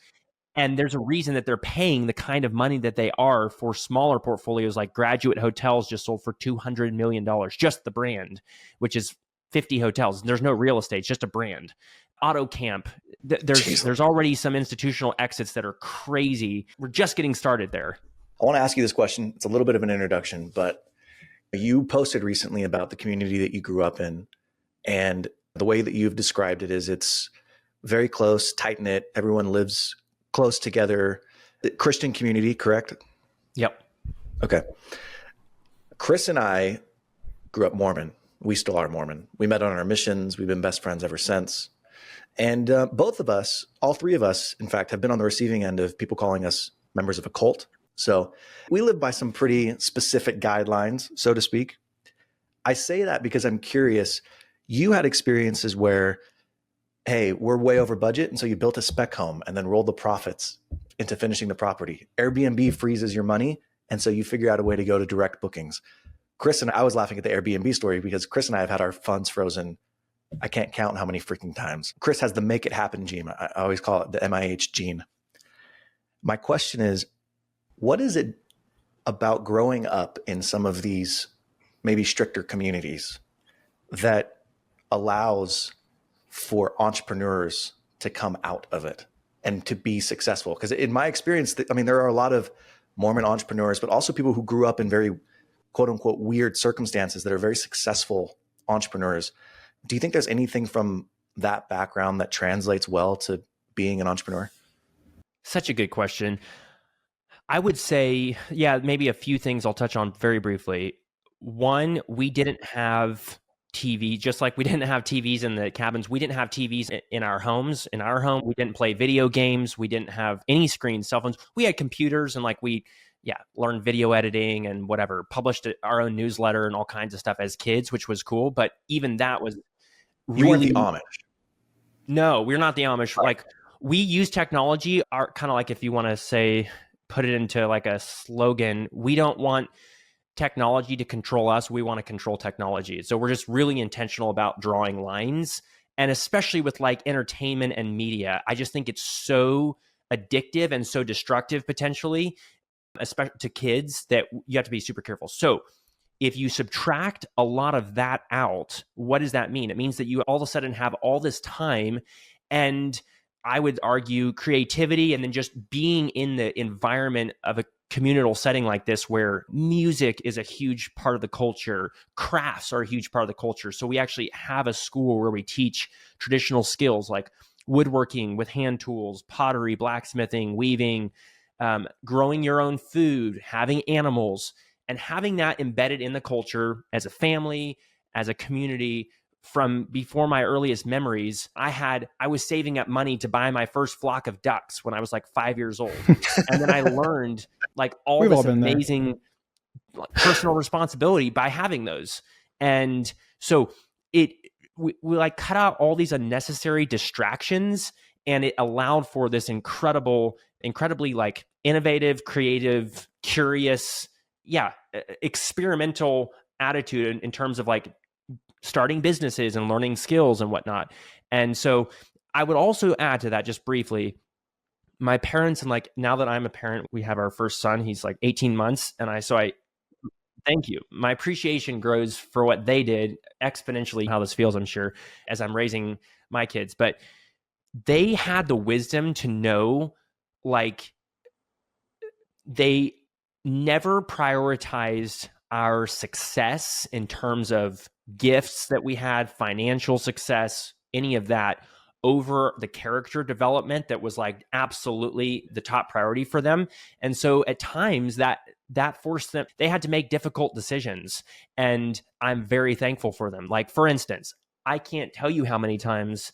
Speaker 3: And there's a reason that they're paying the kind of money that they are for smaller portfolios, like Graduate Hotels just sold for $200 million, just the brand, which is 50 hotels. There's no real estate, it's just a brand. AutoCamp, there's already some institutional exits that are crazy. We're just getting started there.
Speaker 2: I want to ask you this question. It's a little bit of an introduction, but you posted recently about the community that you grew up in, and the way that you've described it is it's very close, tight-knit, everyone lives close together. The Christian community, correct?
Speaker 3: Yep.
Speaker 2: Okay. Chris and I grew up Mormon. We still are Mormon. We met on our missions. We've been best friends ever since. And both of us, all three of us, in fact, have been on the receiving end of people calling us members of a cult. So we live by some pretty specific guidelines, so to speak. I say that because I'm curious. You had experiences where, hey, we're way over budget, and so you built a spec home and then rolled the profits into finishing the property. Airbnb freezes your money, and so you figure out a way to go to direct bookings. Chris and I was laughing at the Airbnb story because Chris and I have had our funds frozen. I can't count how many freaking times. Chris has the make it happen gene. I always call it the MIH gene. My question is, what is it about growing up in some of these maybe stricter communities that allows for entrepreneurs to come out of it and to be successful? Because in my experience, there are a lot of Mormon entrepreneurs, but also people who grew up in very quote unquote weird circumstances that are very successful entrepreneurs. Do you think there's anything from that background that translates well to being an entrepreneur?
Speaker 3: Such a good question. I would say, yeah, maybe a few things I'll touch on very briefly. One, we didn't have TV, just like we didn't have TVs in the cabins. We didn't have TVs in our homes. In our home, we didn't play video games. We didn't have any screens, cell phones. We had computers, and like we learned video editing and whatever, published our own newsletter and all kinds of stuff as kids, which was cool. But even that was really...
Speaker 2: You weren't the Amish.
Speaker 3: No, we're not the Amish.
Speaker 2: Right.
Speaker 3: Like, we use technology, are kind of like, if you want to say, put it into like a slogan, we don't want technology to control us. We want to control technology. So we're just really intentional about drawing lines. And especially with like entertainment and media, I just think it's so addictive and so destructive potentially, especially to kids, that you have to be super careful. So if you subtract a lot of that out, what does that mean? It means that you all of a sudden have all this time, and I would argue creativity, and then just being in the environment of a communal setting like this, where music is a huge part of the culture, crafts are a huge part of the culture. So we actually have a school where we teach traditional skills like woodworking with hand tools, pottery, blacksmithing, weaving, growing your own food, having animals, and having that embedded in the culture as a family, as a community. From before my earliest memories, I was saving up money to buy my first flock of ducks when I was like 5 years old. And then I learned like all this amazing personal responsibility by having those. And so we like cut out all these unnecessary distractions, and it allowed for this incredibly like innovative, creative, curious, experimental attitude in terms of like starting businesses and learning skills and whatnot. And so I would also add to that, just briefly, my parents, and like now that I'm a parent, we have our first son, he's like 18 months. And I thank you. My appreciation grows for what they did exponentially, how this feels, I'm sure, as I'm raising my kids. But they had the wisdom to know, like, they never prioritized our success in terms of gifts that we had, financial success, any of that, over the character development that was like absolutely the top priority for them. And so at times that forced them, they had to make difficult decisions. And I'm very thankful for them. Like, for instance, I can't tell you how many times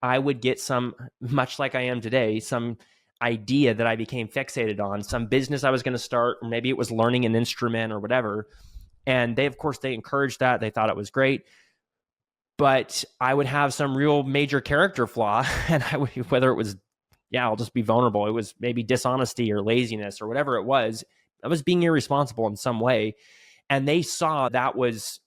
Speaker 3: I would get some, much like I am today, some idea that I became fixated on, some business I was going to start, or maybe it was learning an instrument or whatever. And they, of course, they encouraged that. They thought it was great. But I would have some real major character flaw. And whether it was, I'll just be vulnerable, it was maybe dishonesty or laziness or whatever it was, I was being irresponsible in some way. And they saw that was,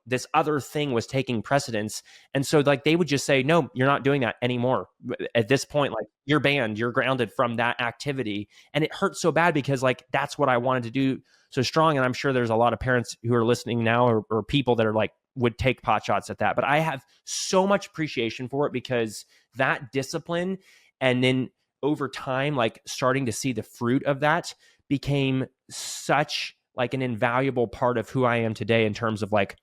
Speaker 3: this other thing was taking precedence. And so like they would just say, no, you're not doing that anymore. At this point, like, you're banned, you're grounded from that activity. And it hurts so bad because like, that's what I wanted to do so strong. And I'm sure there's a lot of parents who are listening now, or people that are like, would take pot shots at that. But I have so much appreciation for it, because that discipline, and then over time, like starting to see the fruit of that, became such like an invaluable part of who I am today, in terms of like,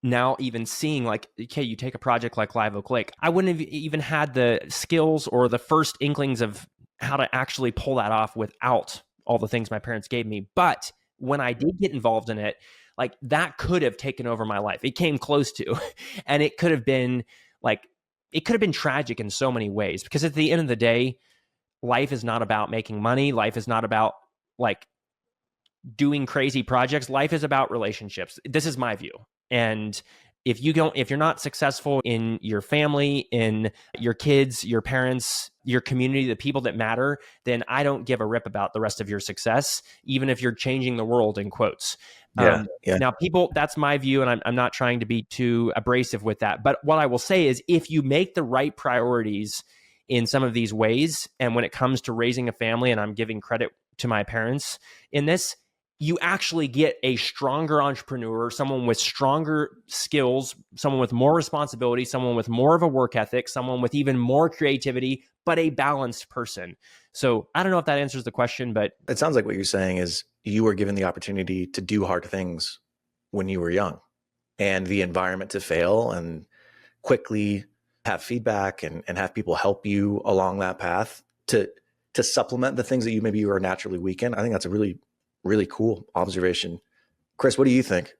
Speaker 3: now even seeing like, okay, you take a project like Live Oak Lake, I wouldn't have even had the skills or the first inklings of how to actually pull that off without all the things my parents gave me. But when I did get involved in it, like, that could have taken over my life. It came close to, and it could have been like, it could have been tragic in so many ways, because at the end of the day, life is not about making money. Life is not about like doing crazy projects. Life is about relationships. This is my view. And if you're not successful in your family, in your kids, your parents, your community, the people that matter, then I don't give a rip about the rest of your success, even if you're changing the world, in quotes. Now, people, that's my view, and I'm not trying to be too abrasive with that. But what I will say is, if you make the right priorities in some of these ways, and when it comes to raising a family, and I'm giving credit to my parents in this, you actually get a stronger entrepreneur, someone with stronger skills, someone with more responsibility, someone with more of a work ethic, someone with even more creativity, but a balanced person. So I don't know if that answers the question, but
Speaker 2: it sounds like what you're saying is you were given the opportunity to do hard things when you were young, and the environment to fail and quickly have feedback and have people help you along that path to supplement the things that maybe you are naturally weak in. I think that's a really, really cool observation. Chris, what do you think?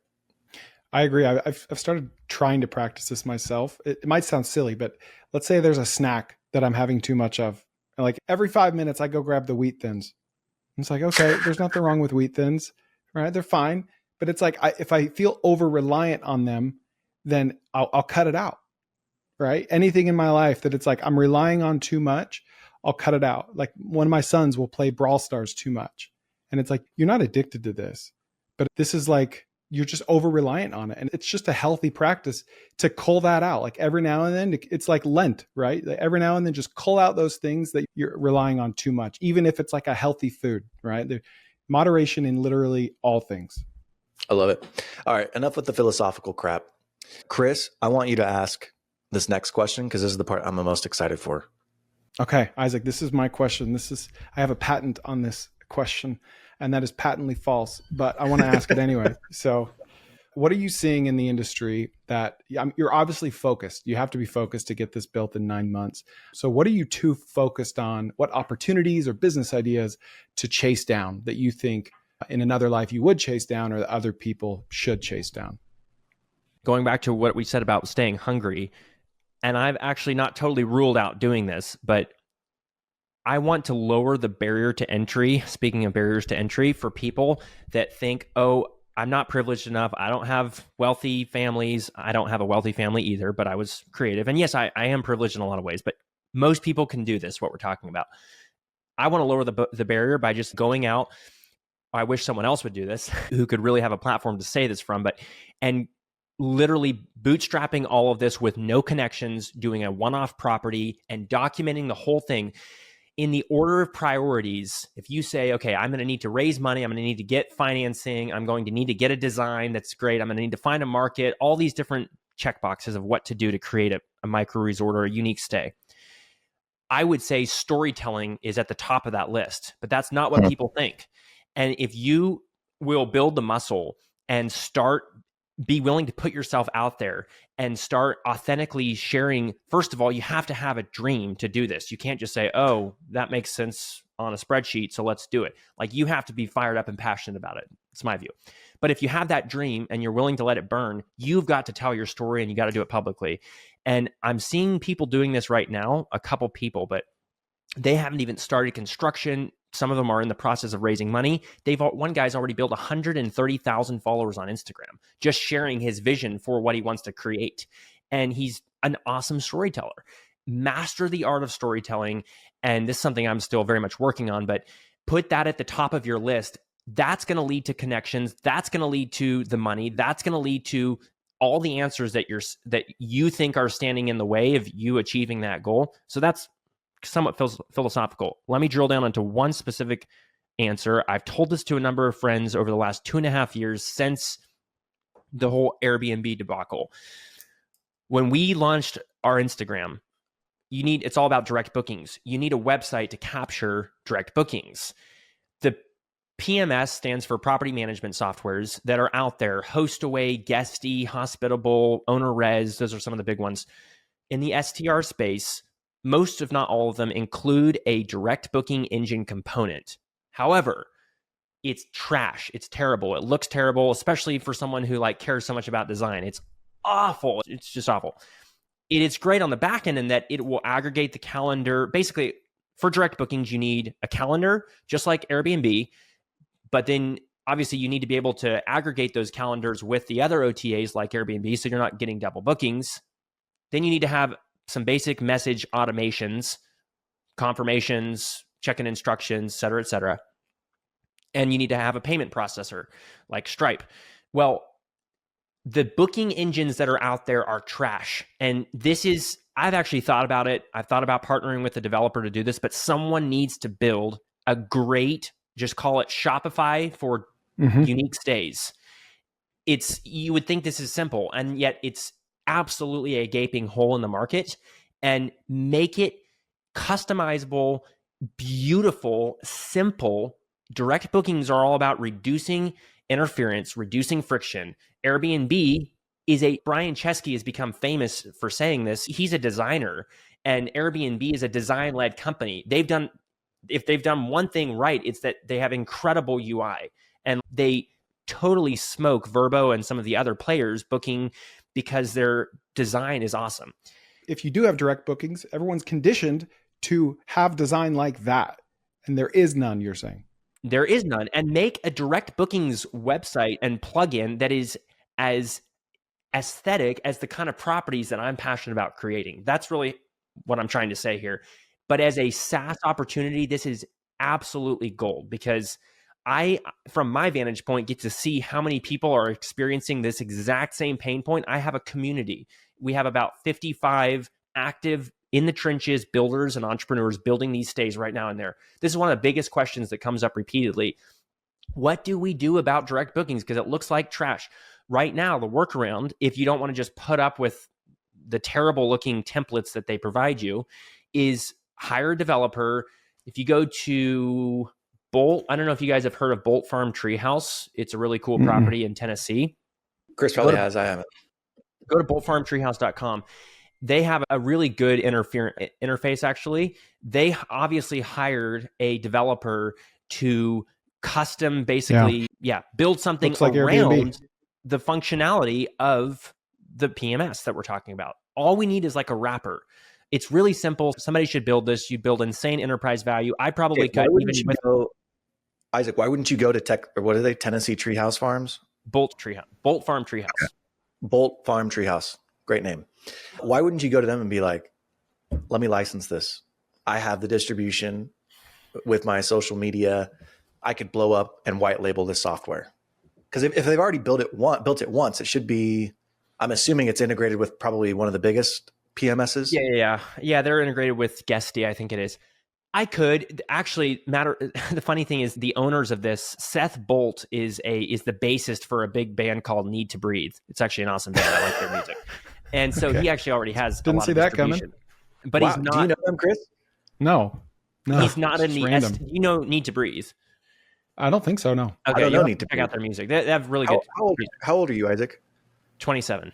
Speaker 1: I agree. I've started trying to practice this myself. It might sound silly, but let's say there's a snack that I'm having too much of. And like every 5 minutes, I go grab the wheat thins. It's like, okay, there's nothing wrong with wheat thins, right? They're fine. But it's like, if I feel over reliant on them, then I'll cut it out, right? Anything in my life that it's like I'm relying on too much, I'll cut it out. Like one of my sons will play Brawl Stars too much. And it's like, you're not addicted to this, but this is like, you're just over reliant on it. And it's just a healthy practice to cull that out. Like every now and then, it's like Lent, right? Like every now and then just cull out those things that you're relying on too much, even if it's like a healthy food, right? Moderation in literally all things.
Speaker 2: I love it. All right. Enough with the philosophical crap. Chris, I want you to ask this next question because this is the part I'm the most excited for.
Speaker 1: Okay, Isaac, this is my question. I have a patent on this question, and that is patently false, but I want to ask it anyway. So what are you seeing in the industry that you're obviously focused? You have to be focused to get this built in 9 months. So what are you too focused on? What opportunities or business ideas to chase down that you think in another life you would chase down or that other people should chase down?
Speaker 3: Going back to what we said about staying hungry, and I've actually not totally ruled out doing this, but I want to lower the barrier to entry, speaking of barriers to entry, for people that think, oh, I'm not privileged enough. I don't have wealthy families. I don't have a wealthy family either, but I was creative. And yes, I am privileged in a lot of ways, but most people can do this, what we're talking about. I want to lower the barrier by just going out. I wish someone else would do this who could really have a platform to say this from, and literally bootstrapping all of this with no connections, doing a one-off property and documenting the whole thing in the order of priorities. If you say, okay, I'm going to need to raise money, I'm going to need to get financing, I'm going to need to get a design that's great, I'm going to need to find a market, all these different checkboxes of what to do to create a micro resort or a unique stay. I would say storytelling is at the top of that list, but that's not what people think. And if you will build the muscle and be willing to put yourself out there and start authentically sharing. First of all, you have to have a dream to do this. You can't just say, oh, that makes sense on a spreadsheet, so let's do it. Like, you have to be fired up and passionate about it. It's my view. But if you have that dream and you're willing to let it burn, you've got to tell your story and you got to do it publicly. And I'm seeing people doing this right now, a couple people, but they haven't even started construction. Some of them are in the process of raising money. One guy's already built 130,000 followers on Instagram, just sharing his vision for what he wants to create. And he's an awesome storyteller. Master the art of storytelling. And this is something I'm still very much working on, but put that at the top of your list. That's going to lead to connections. That's going to lead to the money. That's going to lead to all the answers that you think are standing in the way of you achieving that goal. So that's somewhat philosophical. Let me drill down into one specific answer. I've told this to a number of friends over the last 2.5 years since the whole Airbnb debacle. When we launched our Instagram, it's all about direct bookings. You need a website to capture direct bookings. The PMS stands for property management softwares that are out there: HostAway, Guesty, Hospitable, OwnerRez. Those are some of the big ones. In the STR space, most, if not all of them, include a direct booking engine component. However, it's trash. It's terrible. It looks terrible, especially for someone who cares so much about design. It's awful. It's just awful. It is great on the back end in that it will aggregate the calendar. Basically, for direct bookings, you need a calendar, just like Airbnb. But then obviously you need to be able to aggregate those calendars with the other OTAs like Airbnb, so you're not getting double bookings. Then you need to have some basic message automations, confirmations, check-in instructions, et cetera, et cetera. And you need to have a payment processor like Stripe. Well, the booking engines that are out there are trash. And I've actually thought about it. I've thought about partnering with a developer to do this, but someone needs to build a great, just call it Shopify for unique stays. You would think this is simple, and yet it's absolutely a gaping hole in the market. And make it customizable, beautiful, simple. Direct bookings are all about reducing interference, reducing friction. Airbnb Brian Chesky has become famous for saying this. He's a designer, and Airbnb is a design-led company. If they've done one thing right, it's that they have incredible UI, and they totally smoke Vrbo and some of the other players booking because their design is awesome.
Speaker 1: If you do have direct bookings, everyone's conditioned to have design like that. And there is none, you're saying.
Speaker 3: There is none. And make a direct bookings website and plugin that is as aesthetic as the kind of properties that I'm passionate about creating. That's really what I'm trying to say here. But as a SaaS opportunity, this is absolutely gold, because I, from my vantage point, get to see how many people are experiencing this exact same pain point. I have a community. We have about 55 active in the trenches builders and entrepreneurs building these stays right now and there. This is one of the biggest questions that comes up repeatedly. What do we do about direct bookings? Because it looks like trash. Right now, the workaround, if you don't want to just put up with the terrible looking templates that they provide you, is hire a developer. If you go to Bolt, I don't know if you guys have heard of Bolt Farm Treehouse. It's a really cool property in Tennessee.
Speaker 2: Chris probably has. I haven't.
Speaker 3: Go to boltfarmtreehouse.com. They have a really good interface, actually. They obviously hired a developer to custom, basically, build something
Speaker 1: Looks like
Speaker 3: around
Speaker 1: Airbnb.
Speaker 3: the functionality of the PMS that we're talking about. All we need is like a wrapper. It's really simple. Somebody should build this. You build insane enterprise value. I probably could.
Speaker 2: Isaac, why wouldn't you go to what are they? Tennessee Treehouse Farms?
Speaker 3: Bolt Farm Treehouse.
Speaker 2: Okay. Bolt Farm Treehouse. Great name. Why wouldn't you go to them and be like, let me license this? I have the distribution with my social media. I could blow up and white label this software. Because if they've already built it once, it should be, I'm assuming it's integrated with probably one of the biggest PMSs.
Speaker 3: Yeah, they're integrated with Guesty, I think it is. I could actually the funny thing is the owners of this, Seth Bolt is the bassist for a big band called Need to Breathe. It's actually an awesome band. I like their music. And so he actually already has
Speaker 1: Didn't
Speaker 3: a lot
Speaker 1: see
Speaker 3: of
Speaker 1: that
Speaker 3: distribution.
Speaker 1: coming.
Speaker 3: But he's not.
Speaker 2: Do you know them, Chris?
Speaker 1: No.
Speaker 3: He's not in the
Speaker 1: random.
Speaker 3: you know Need to Breathe.
Speaker 1: I don't think so, no.
Speaker 3: Okay,
Speaker 2: I don't know Need to
Speaker 3: check
Speaker 2: Breathe.
Speaker 3: out their music. They have really good.
Speaker 2: How old are you, Isaac?
Speaker 3: 27.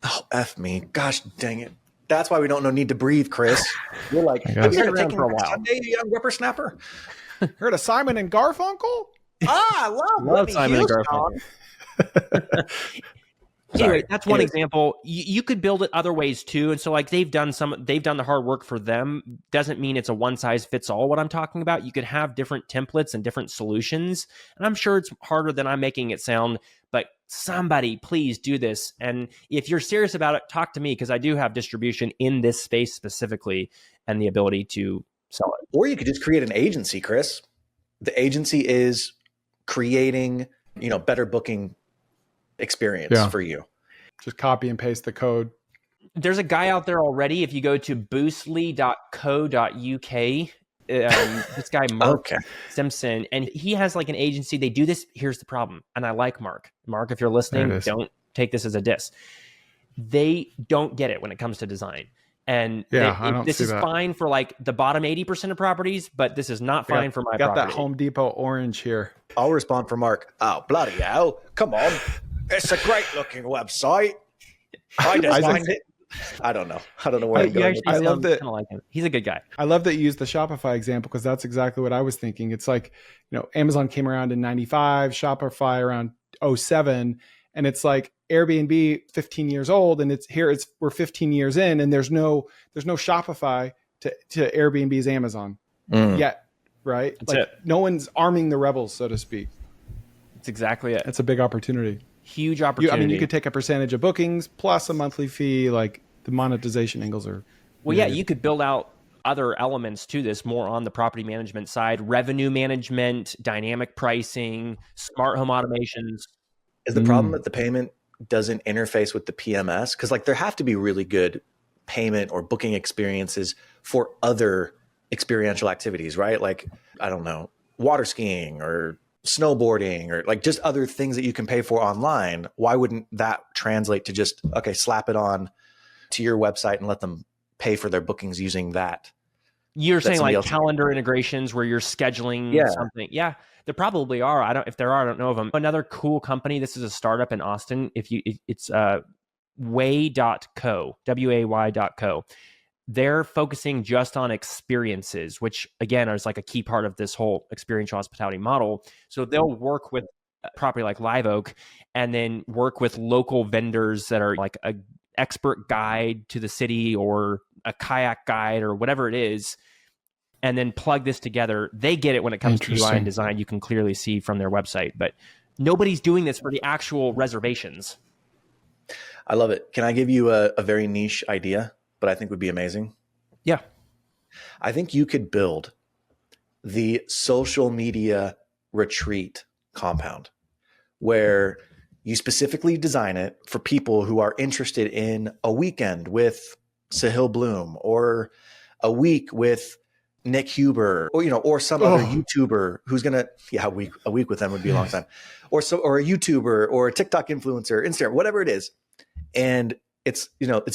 Speaker 2: Oh, F me. Gosh dang it. That's why we don't know Need to Breathe, Chris. You're like,
Speaker 1: have
Speaker 2: you
Speaker 3: been
Speaker 2: heard
Speaker 3: around for a while.
Speaker 2: Sunday, you young whippersnapper?
Speaker 1: Heard of Simon and Garfunkel?
Speaker 2: I love
Speaker 3: Simon and
Speaker 2: Houston.
Speaker 3: Garfunkel. Anyway, that's one example. You could build it other ways too. And so like they've done the hard work for them. Doesn't mean it's a one size fits all what I'm talking about. You could have different templates and different solutions. And I'm sure it's harder than I'm making it sound, but somebody please do this. And if you're serious about it, talk to me, because I do have distribution in this space specifically and the ability to sell it.
Speaker 2: Or you could just create an agency, Chris. The agency is creating, better booking experience for you.
Speaker 1: Just copy and paste the code.
Speaker 3: There's a guy out there already. If you go to boostly.co.uk, this guy, Mark Simpson, and he has like an agency. They do this. Here's the problem. And I like Mark. Mark, if you're listening, don't take this as a diss. They don't get it when it comes to design. And this is fine for like the bottom 80% of properties, but this is not fine for my property.
Speaker 1: Got that Home Depot orange here.
Speaker 2: I'll respond for Mark. Oh, bloody hell. Come on. It's a great looking website. I designed it. I don't know where I'm going.
Speaker 1: I love that.
Speaker 3: Like him. He's a good guy.
Speaker 1: I love that you used the Shopify example, because that's exactly what I was thinking. It's like, Amazon came around in 95, Shopify around 07, and it's like Airbnb 15 years old, and we're 15 years in, and there's no Shopify to Airbnb's Amazon yet, right?
Speaker 3: That's it.
Speaker 1: No one's arming the rebels, so to speak.
Speaker 3: That's exactly it.
Speaker 1: It's a big opportunity.
Speaker 3: Huge opportunity.
Speaker 1: You could take a percentage of bookings plus a monthly fee. Like the monetization angles are.
Speaker 3: Well, yeah, you could build out other elements to this more on the property management side, revenue management, dynamic pricing, smart home automations.
Speaker 2: Is the problem that the payment doesn't interface with the PMS? Because like there have to be really good payment or booking experiences for other experiential activities, right? Like, I don't know, water skiing or snowboarding or like just other things that you can pay for online. Why wouldn't that translate to just, slap it on to your website and let them pay for their bookings using that?
Speaker 3: You're saying like calendar integrations where you're scheduling something. Yeah, there probably are. If there are, I don't know of them. Another cool company. This is a startup in Austin. It's way.co, way.co. They're focusing just on experiences, which again is like a key part of this whole experiential hospitality model. So they'll work with property like Live Oak, and then work with local vendors that are like a expert guide to the city or a kayak guide or whatever it is, and then plug this together. They get it when it comes to UI and design. You can clearly see from their website, but nobody's doing this for the actual reservations.
Speaker 2: I love it. Can I give you a very niche idea, but I think would be amazing?
Speaker 3: Yeah.
Speaker 2: I think you could build the social media retreat compound where you specifically design it for people who are interested in a weekend with Sahil Bloom or a week with Nick Huber, or, or some other YouTuber who's going to, a week with them would be a long time, or a YouTuber or a TikTok influencer, Instagram, whatever it is. And it's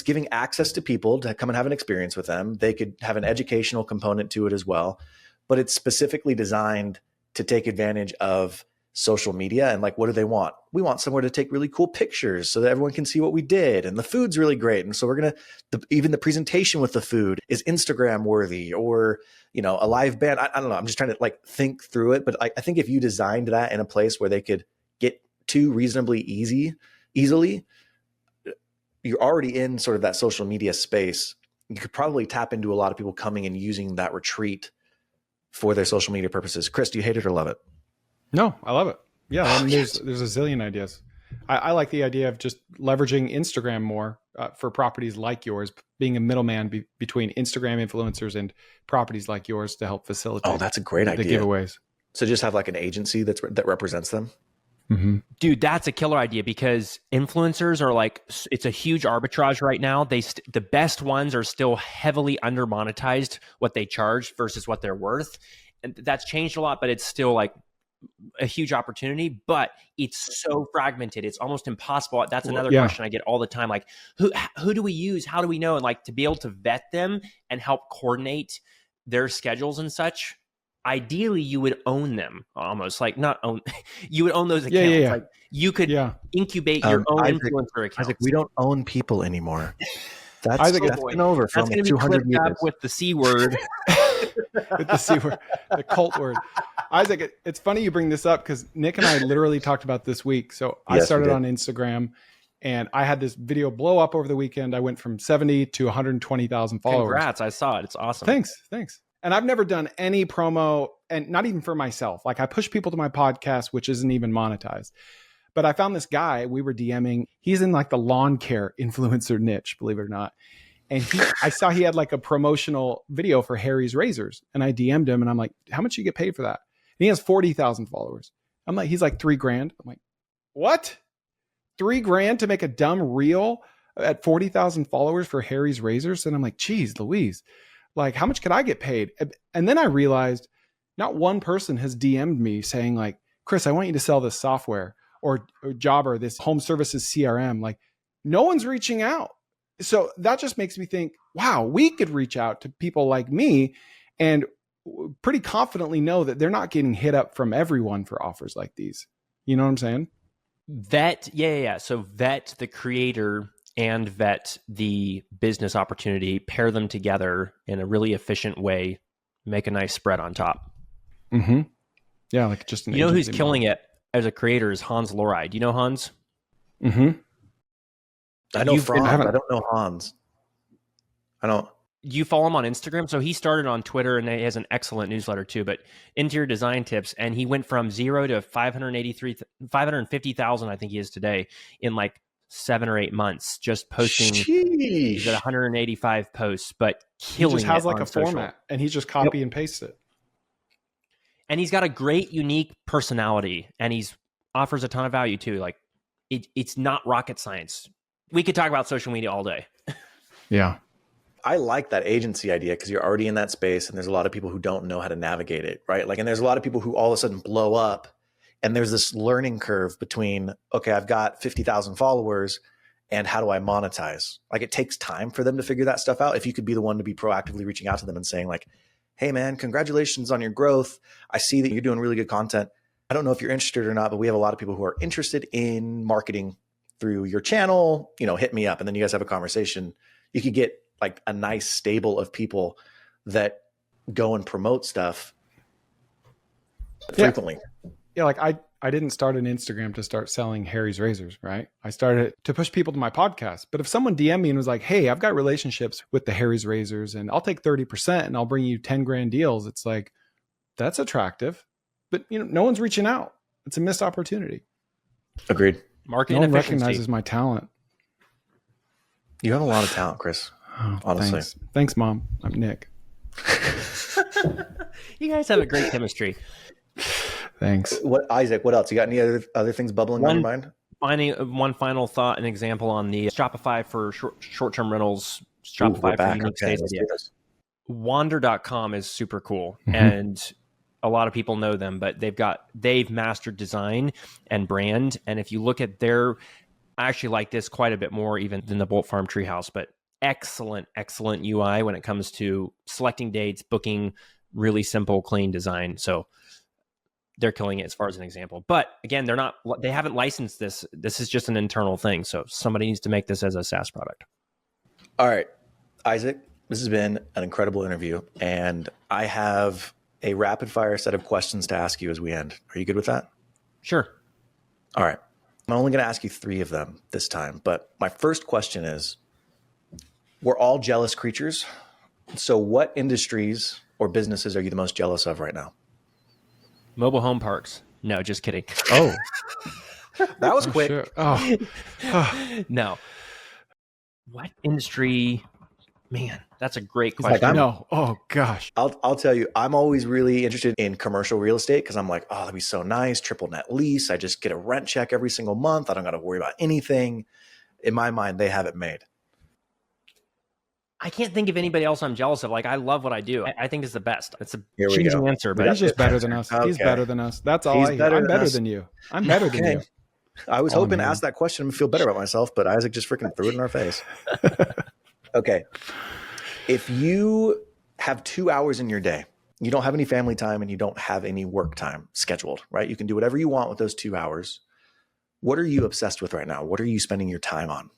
Speaker 2: giving access to people to come and have an experience with them. They could have an educational component to it as well, but it's specifically designed to take advantage of social media. And like, what do they want? We want somewhere to take really cool pictures so that everyone can see what we did. And the food's really great. And so we're going to, even the presentation with the food is Instagram worthy, or, a live band. I don't know. I'm just trying to like think through it. But I think if you designed that in a place where they could get to reasonably easily, you're already in sort of that social media space. You could probably tap into a lot of people coming and using that retreat for their social media purposes. Chris, do you hate it or love it?
Speaker 1: No, I love it. Yeah, I mean, there's a zillion ideas. I like the idea of just leveraging Instagram more for properties like yours, being a middleman between Instagram influencers and properties like yours to help facilitate.
Speaker 2: Oh, that's a great idea.
Speaker 1: The giveaways.
Speaker 2: So just have like an agency that represents them.
Speaker 1: Mm-hmm.
Speaker 3: Dude, that's a killer idea, because influencers are like, it's a huge arbitrage right now. The best ones are still heavily under monetized what they charge versus what they're worth. And that's changed a lot, but it's still like a huge opportunity, but it's so fragmented. It's almost impossible. That's another question I get all the time. Like, who do we use? How do we know? And like, to be able to vet them and help coordinate their schedules and such, ideally you would own them, almost like not own, you would own those accounts.
Speaker 1: Yeah.
Speaker 3: Like you could incubate your own influencer accounts.
Speaker 2: Isaac, we don't own people anymore.
Speaker 1: That's
Speaker 2: been over for
Speaker 3: almost
Speaker 2: 200 years.
Speaker 3: With the C word.
Speaker 1: With the C word, the cult word. Isaac, it's funny you bring this up because Nick and I literally talked about this week. So I started on Instagram and I had this video blow up over the weekend. I went from 70 to 120,000 followers.
Speaker 3: Congrats. I saw it. It's awesome.
Speaker 1: Thanks. And I've never done any promo, and not even for myself. Like I push people to my podcast, which isn't even monetized. But I found this guy, we were DMing. He's in like the lawn care influencer niche, believe it or not. And I saw he had like a promotional video for Harry's Razors. And I DM'd him and I'm like, how much you get paid for that? And he has 40,000 followers. I'm like, he's like $3,000. I'm like, what? $3,000 to make a dumb reel at 40,000 followers for Harry's Razors? And I'm like, geez, Louise, like how much could I get paid? And then I realized not one person has DM'd me saying like, Chris, I want you to sell this software or Jobber, this home services CRM. Like no one's reaching out. So that just makes me think, wow, we could reach out to people like me and pretty confidently know that they're not getting hit up from everyone for offers like these. You know what I'm saying?
Speaker 3: Vet. Yeah. So vet the creator and vet the business opportunity, pair them together in a really efficient way, make a nice spread on top.
Speaker 1: Mm-hmm. Yeah. Like just an
Speaker 3: who's killing it as a creator is Hans Lorei. Do you know Hans?
Speaker 1: Mm-hmm.
Speaker 2: I know Franz. I don't know Hans. I don't.
Speaker 3: You follow him on Instagram? So he started on Twitter and he has an excellent newsletter too, but interior design tips. And he went from 0 to 550,000, I think he is today, in like 7 or 8 months, just posting. He's at 185 posts, but killing it.
Speaker 1: He just has like a format and he just copy and paste it.
Speaker 3: And he's got a great, unique personality and he's offers a ton of value too. Like it's not rocket science. We could talk about social media all day.
Speaker 1: Yeah.
Speaker 2: I like that agency idea because you're already in that space and there's a lot of people who don't know how to navigate it, right? Like, and there's a lot of people who all of a sudden blow up and there's this learning curve between, okay, I've got 50,000 followers and how do I monetize? Like it takes time for them to figure that stuff out. If you could be the one to be proactively reaching out to them and saying like, hey man, congratulations on your growth. I see that you're doing really good content. I don't know if you're interested or not, but we have a lot of people who are interested in marketing through your channel, hit me up. And then you guys have a conversation. You could get like a nice stable of people that go and promote stuff frequently.
Speaker 1: Yeah. Like I didn't start an Instagram to start selling Harry's razors, right? I started it to push people to my podcast. But if someone DM'd me and was like, hey, I've got relationships with the Harry's razors and I'll take 30% and I'll bring you 10 grand deals. It's like, that's attractive, but no one's reaching out. It's a missed opportunity.
Speaker 2: Agreed.
Speaker 3: Marketing
Speaker 1: No one
Speaker 3: efficiency.
Speaker 1: recognizes my talent.
Speaker 2: You have a lot of talent, Chris.
Speaker 1: Oh,
Speaker 2: Honestly.
Speaker 1: Thanks, Mom. I'm Nick.
Speaker 3: You guys have a great chemistry.
Speaker 1: Thanks.
Speaker 2: What, Isaac, what else? You got any other things bubbling on your mind?
Speaker 3: One final thought, an example on the Shopify for short-term rentals, Shopify for unique stays. Wander.com is super cool.
Speaker 1: Mm-hmm.
Speaker 3: And a lot of people know them, but they've mastered design and brand. And if you look at I actually like this quite a bit more even than the Bolt Farm Treehouse, but excellent UI when it comes to selecting dates, booking, really simple, clean design. So they're killing it as far as an example. But again, they haven't licensed this. This is just an internal thing. So somebody needs to make this as a SaaS product.
Speaker 2: All right, Isaac, this has been an incredible interview. And I have a rapid fire set of questions to ask you as we end. Are you good with that?
Speaker 3: Sure.
Speaker 2: All right. I'm only going to ask you 3 of them this time. But my first question is, we're all jealous creatures. So what industries or businesses are you the most jealous of right now?
Speaker 3: Mobile home parks. No, just kidding.
Speaker 1: Oh,
Speaker 2: that was quick.
Speaker 1: Sure. Oh.
Speaker 3: No. What industry? Man, that's a great question.
Speaker 2: Like,
Speaker 1: No. Oh gosh.
Speaker 2: I'll tell you, I'm always really interested in commercial real estate because I'm like, oh, that'd be so nice. Triple net lease. I just get a rent check every single month. I don't got to worry about anything. In my mind, they have it made.
Speaker 3: I can't think of anybody else I'm jealous of. Like, I love what I do. I think it's the best. It's a
Speaker 2: Here we
Speaker 3: cheesy
Speaker 2: go.
Speaker 3: answer, but
Speaker 1: He's just better than us. He's
Speaker 2: Okay.
Speaker 1: better than us. That's all
Speaker 2: He's
Speaker 1: I hear.
Speaker 2: better
Speaker 1: I'm
Speaker 2: than
Speaker 1: better
Speaker 2: us.
Speaker 1: than you. I'm better than
Speaker 2: Okay.
Speaker 1: you.
Speaker 2: I was
Speaker 1: Oh,
Speaker 2: hoping to
Speaker 1: man.
Speaker 2: ask that question and feel better about myself, but Isaac just freaking threw it in our face. Okay. If you have 2 hours in your day, you don't have any family time and you don't have any work time scheduled, right? You can do whatever you want with those 2 hours. What are you obsessed with right now? What are you spending your time on?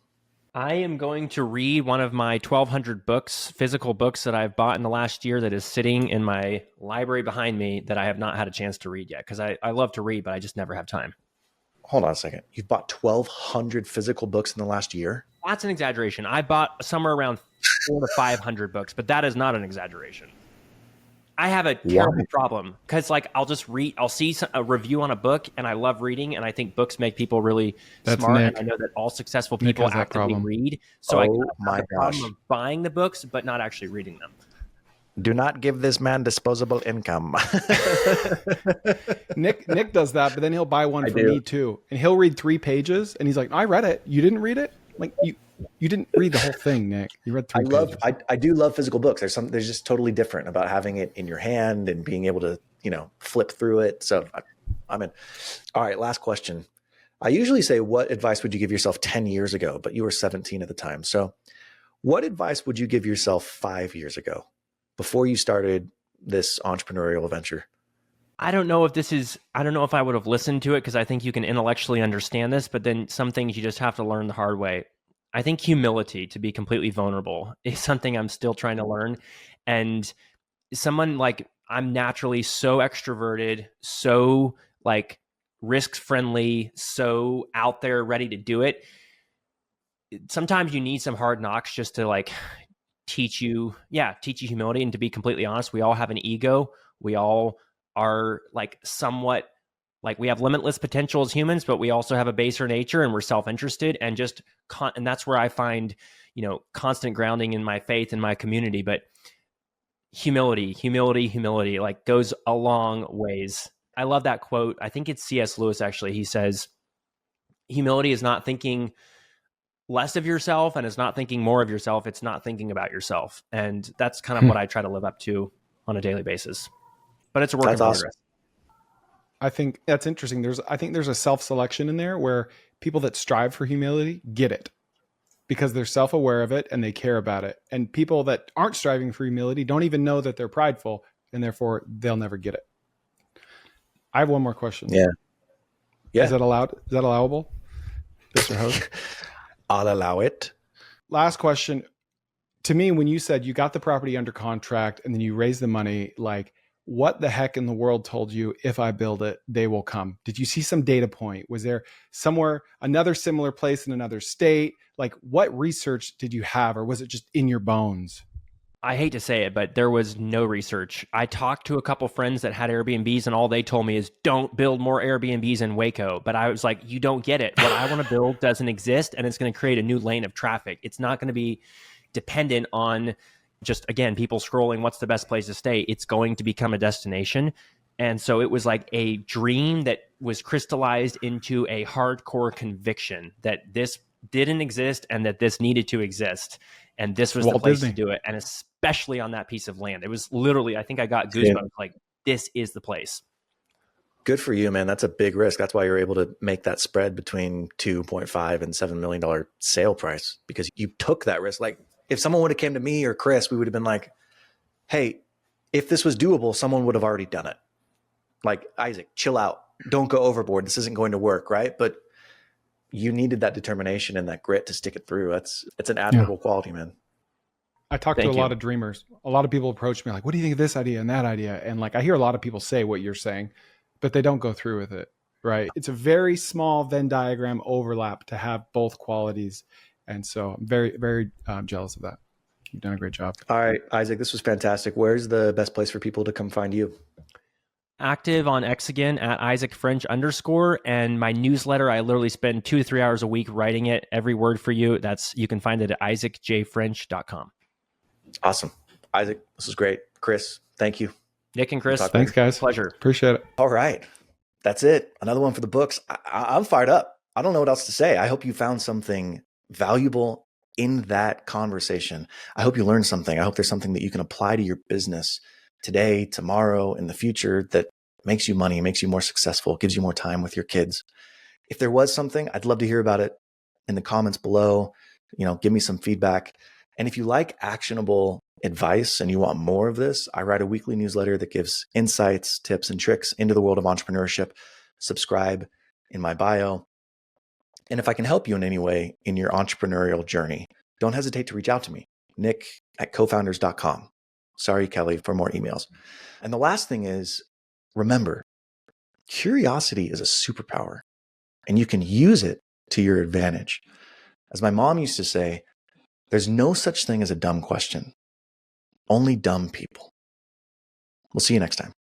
Speaker 3: I am going to read one of my 1,200 books, physical books that I've bought in the last year that is sitting in my library behind me that I have not had a chance to read yet because I love to read, but I just never have time.
Speaker 2: Hold on a second. You've bought 1,200 physical books in the last year?
Speaker 3: That's an exaggeration. I bought somewhere around 400 to 500 books, but that is not an exaggeration. I have a terrible problem because I'll just read, I'll see a review on a book and I love reading and I think books make people really smart.
Speaker 1: Nick.
Speaker 3: And I know that all successful
Speaker 1: Nick
Speaker 3: people
Speaker 1: has that
Speaker 3: actively
Speaker 1: problem.
Speaker 3: read. So I
Speaker 2: Oh
Speaker 3: have
Speaker 2: my
Speaker 3: the problem
Speaker 2: gosh.
Speaker 3: of buying the books, but not actually reading them.
Speaker 2: Do not give this man disposable income.
Speaker 1: Nick does that, but then he'll buy one
Speaker 2: I
Speaker 1: for
Speaker 2: do.
Speaker 1: me too. And he'll read 3 pages and he's like, I read it. You didn't read it? Like you didn't read the whole thing, Nick. You read 3 pages.
Speaker 2: I do love physical books. There's just totally different about having it in your hand and being able to, flip through it. So I'm in. All right. Last question. I usually say, what advice would you give yourself 10 years ago? But you were 17 at the time. So what advice would you give yourself 5 years ago before you started this entrepreneurial venture?
Speaker 3: I don't know if I would have listened to it because I think you can intellectually understand this, but then some things you just have to learn the hard way. I think humility, to be completely vulnerable, is something I'm still trying to learn. And I'm naturally so extroverted, so risk friendly, so out there ready to do it. Sometimes you need some hard knocks just to teach you humility. And to be completely honest, we all have an ego. We all are somewhat we have limitless potential as humans, but we also have a baser nature and we're self-interested and and that's where I find, constant grounding in my faith and my community. But humility goes a long ways. I love that quote. I think it's C.S. Lewis, actually. He says, humility is not thinking less of yourself and it's not thinking more of yourself. It's not thinking about yourself. And that's kind of what I try to live up to on a daily basis. But it's a work in progress.
Speaker 2: Awesome.
Speaker 1: I think that's interesting. I think there's a self-selection in there where people that strive for humility get it because they're self-aware of it and they care about it. And people that aren't striving for humility don't even know that they're prideful and therefore they'll never get it. I have one more question.
Speaker 2: Yeah.
Speaker 1: Is that allowed? Is that allowable, Mr. Host?
Speaker 2: I'll allow it.
Speaker 1: Last question. To me, when you said you got the property under contract and then you raised the money, what the heck in the world told you if I build it, they will come? Did you see some data point? Was there somewhere, another similar place in another state? Like, what research did you have, or was it just in your bones?
Speaker 3: I hate to say it, but there was no research. I talked to a couple friends that had Airbnbs, and all they told me is don't build more Airbnbs in Waco. But I was like, you don't get it. What I want to build doesn't exist, and it's going to create a new lane of traffic. It's not going to be dependent on just, again, people scrolling, what's the best place to stay? It's going to become a destination. And so it was like a dream that was crystallized into a hardcore conviction that this didn't exist and that this needed to exist. And this was the place to do it. And especially on that piece of land. It was literally, I think I got goosebumps, like, this is the place.
Speaker 2: Good for you, man. That's a big risk. That's why you're able to make that spread between $2.5 and $7 million sale price, because you took that risk. Like, if someone would have came to me or Chris, we would have been like, hey, if this was doable, someone would have already done it. Like, Isaac, chill out. Don't go overboard. This isn't going to work, right? But you needed that determination and that grit to stick it through. It's an admirable quality, man.
Speaker 1: I talk to a lot of dreamers. A lot of people approach me like, what do you think of this idea and that idea? And like, I hear a lot of people say what you're saying, but they don't go through with it, right? It's a very small Venn diagram overlap to have both qualities. And so I'm very, very jealous of that. You've done a great job.
Speaker 2: All right, Isaac, this was fantastic. Where's the best place for people to come find you?
Speaker 3: Active on X again at @IsaacFrench_. And my newsletter, I literally spend 2 to 3 hours a week writing it, every word for you. You can find it at isaacjfrench.com.
Speaker 2: Awesome. Isaac, this is great. Chris, thank you.
Speaker 3: Nick and Chris,
Speaker 1: thanks, guys.
Speaker 3: Pleasure.
Speaker 1: Appreciate it.
Speaker 2: All right. That's it. Another one for the books. I'm fired up. I don't know what else to say. I hope you found something valuable in that conversation. I hope you learned something. I hope there's something that you can apply to your business today, tomorrow, in the future that makes you money, makes you more successful, gives you more time with your kids. If there was something, I'd love to hear about it in the comments below. Give me some feedback. And if you like actionable advice and you want more of this, I write a weekly newsletter that gives insights, tips, and tricks into the world of entrepreneurship. Subscribe in my bio. And if I can help you in any way in your entrepreneurial journey, don't hesitate to reach out to me, nick@cofounders.com. Sorry, Kelly, for more emails. And the last thing is, remember, curiosity is a superpower, and you can use it to your advantage. As my mom used to say, there's no such thing as a dumb question, only dumb people. We'll see you next time.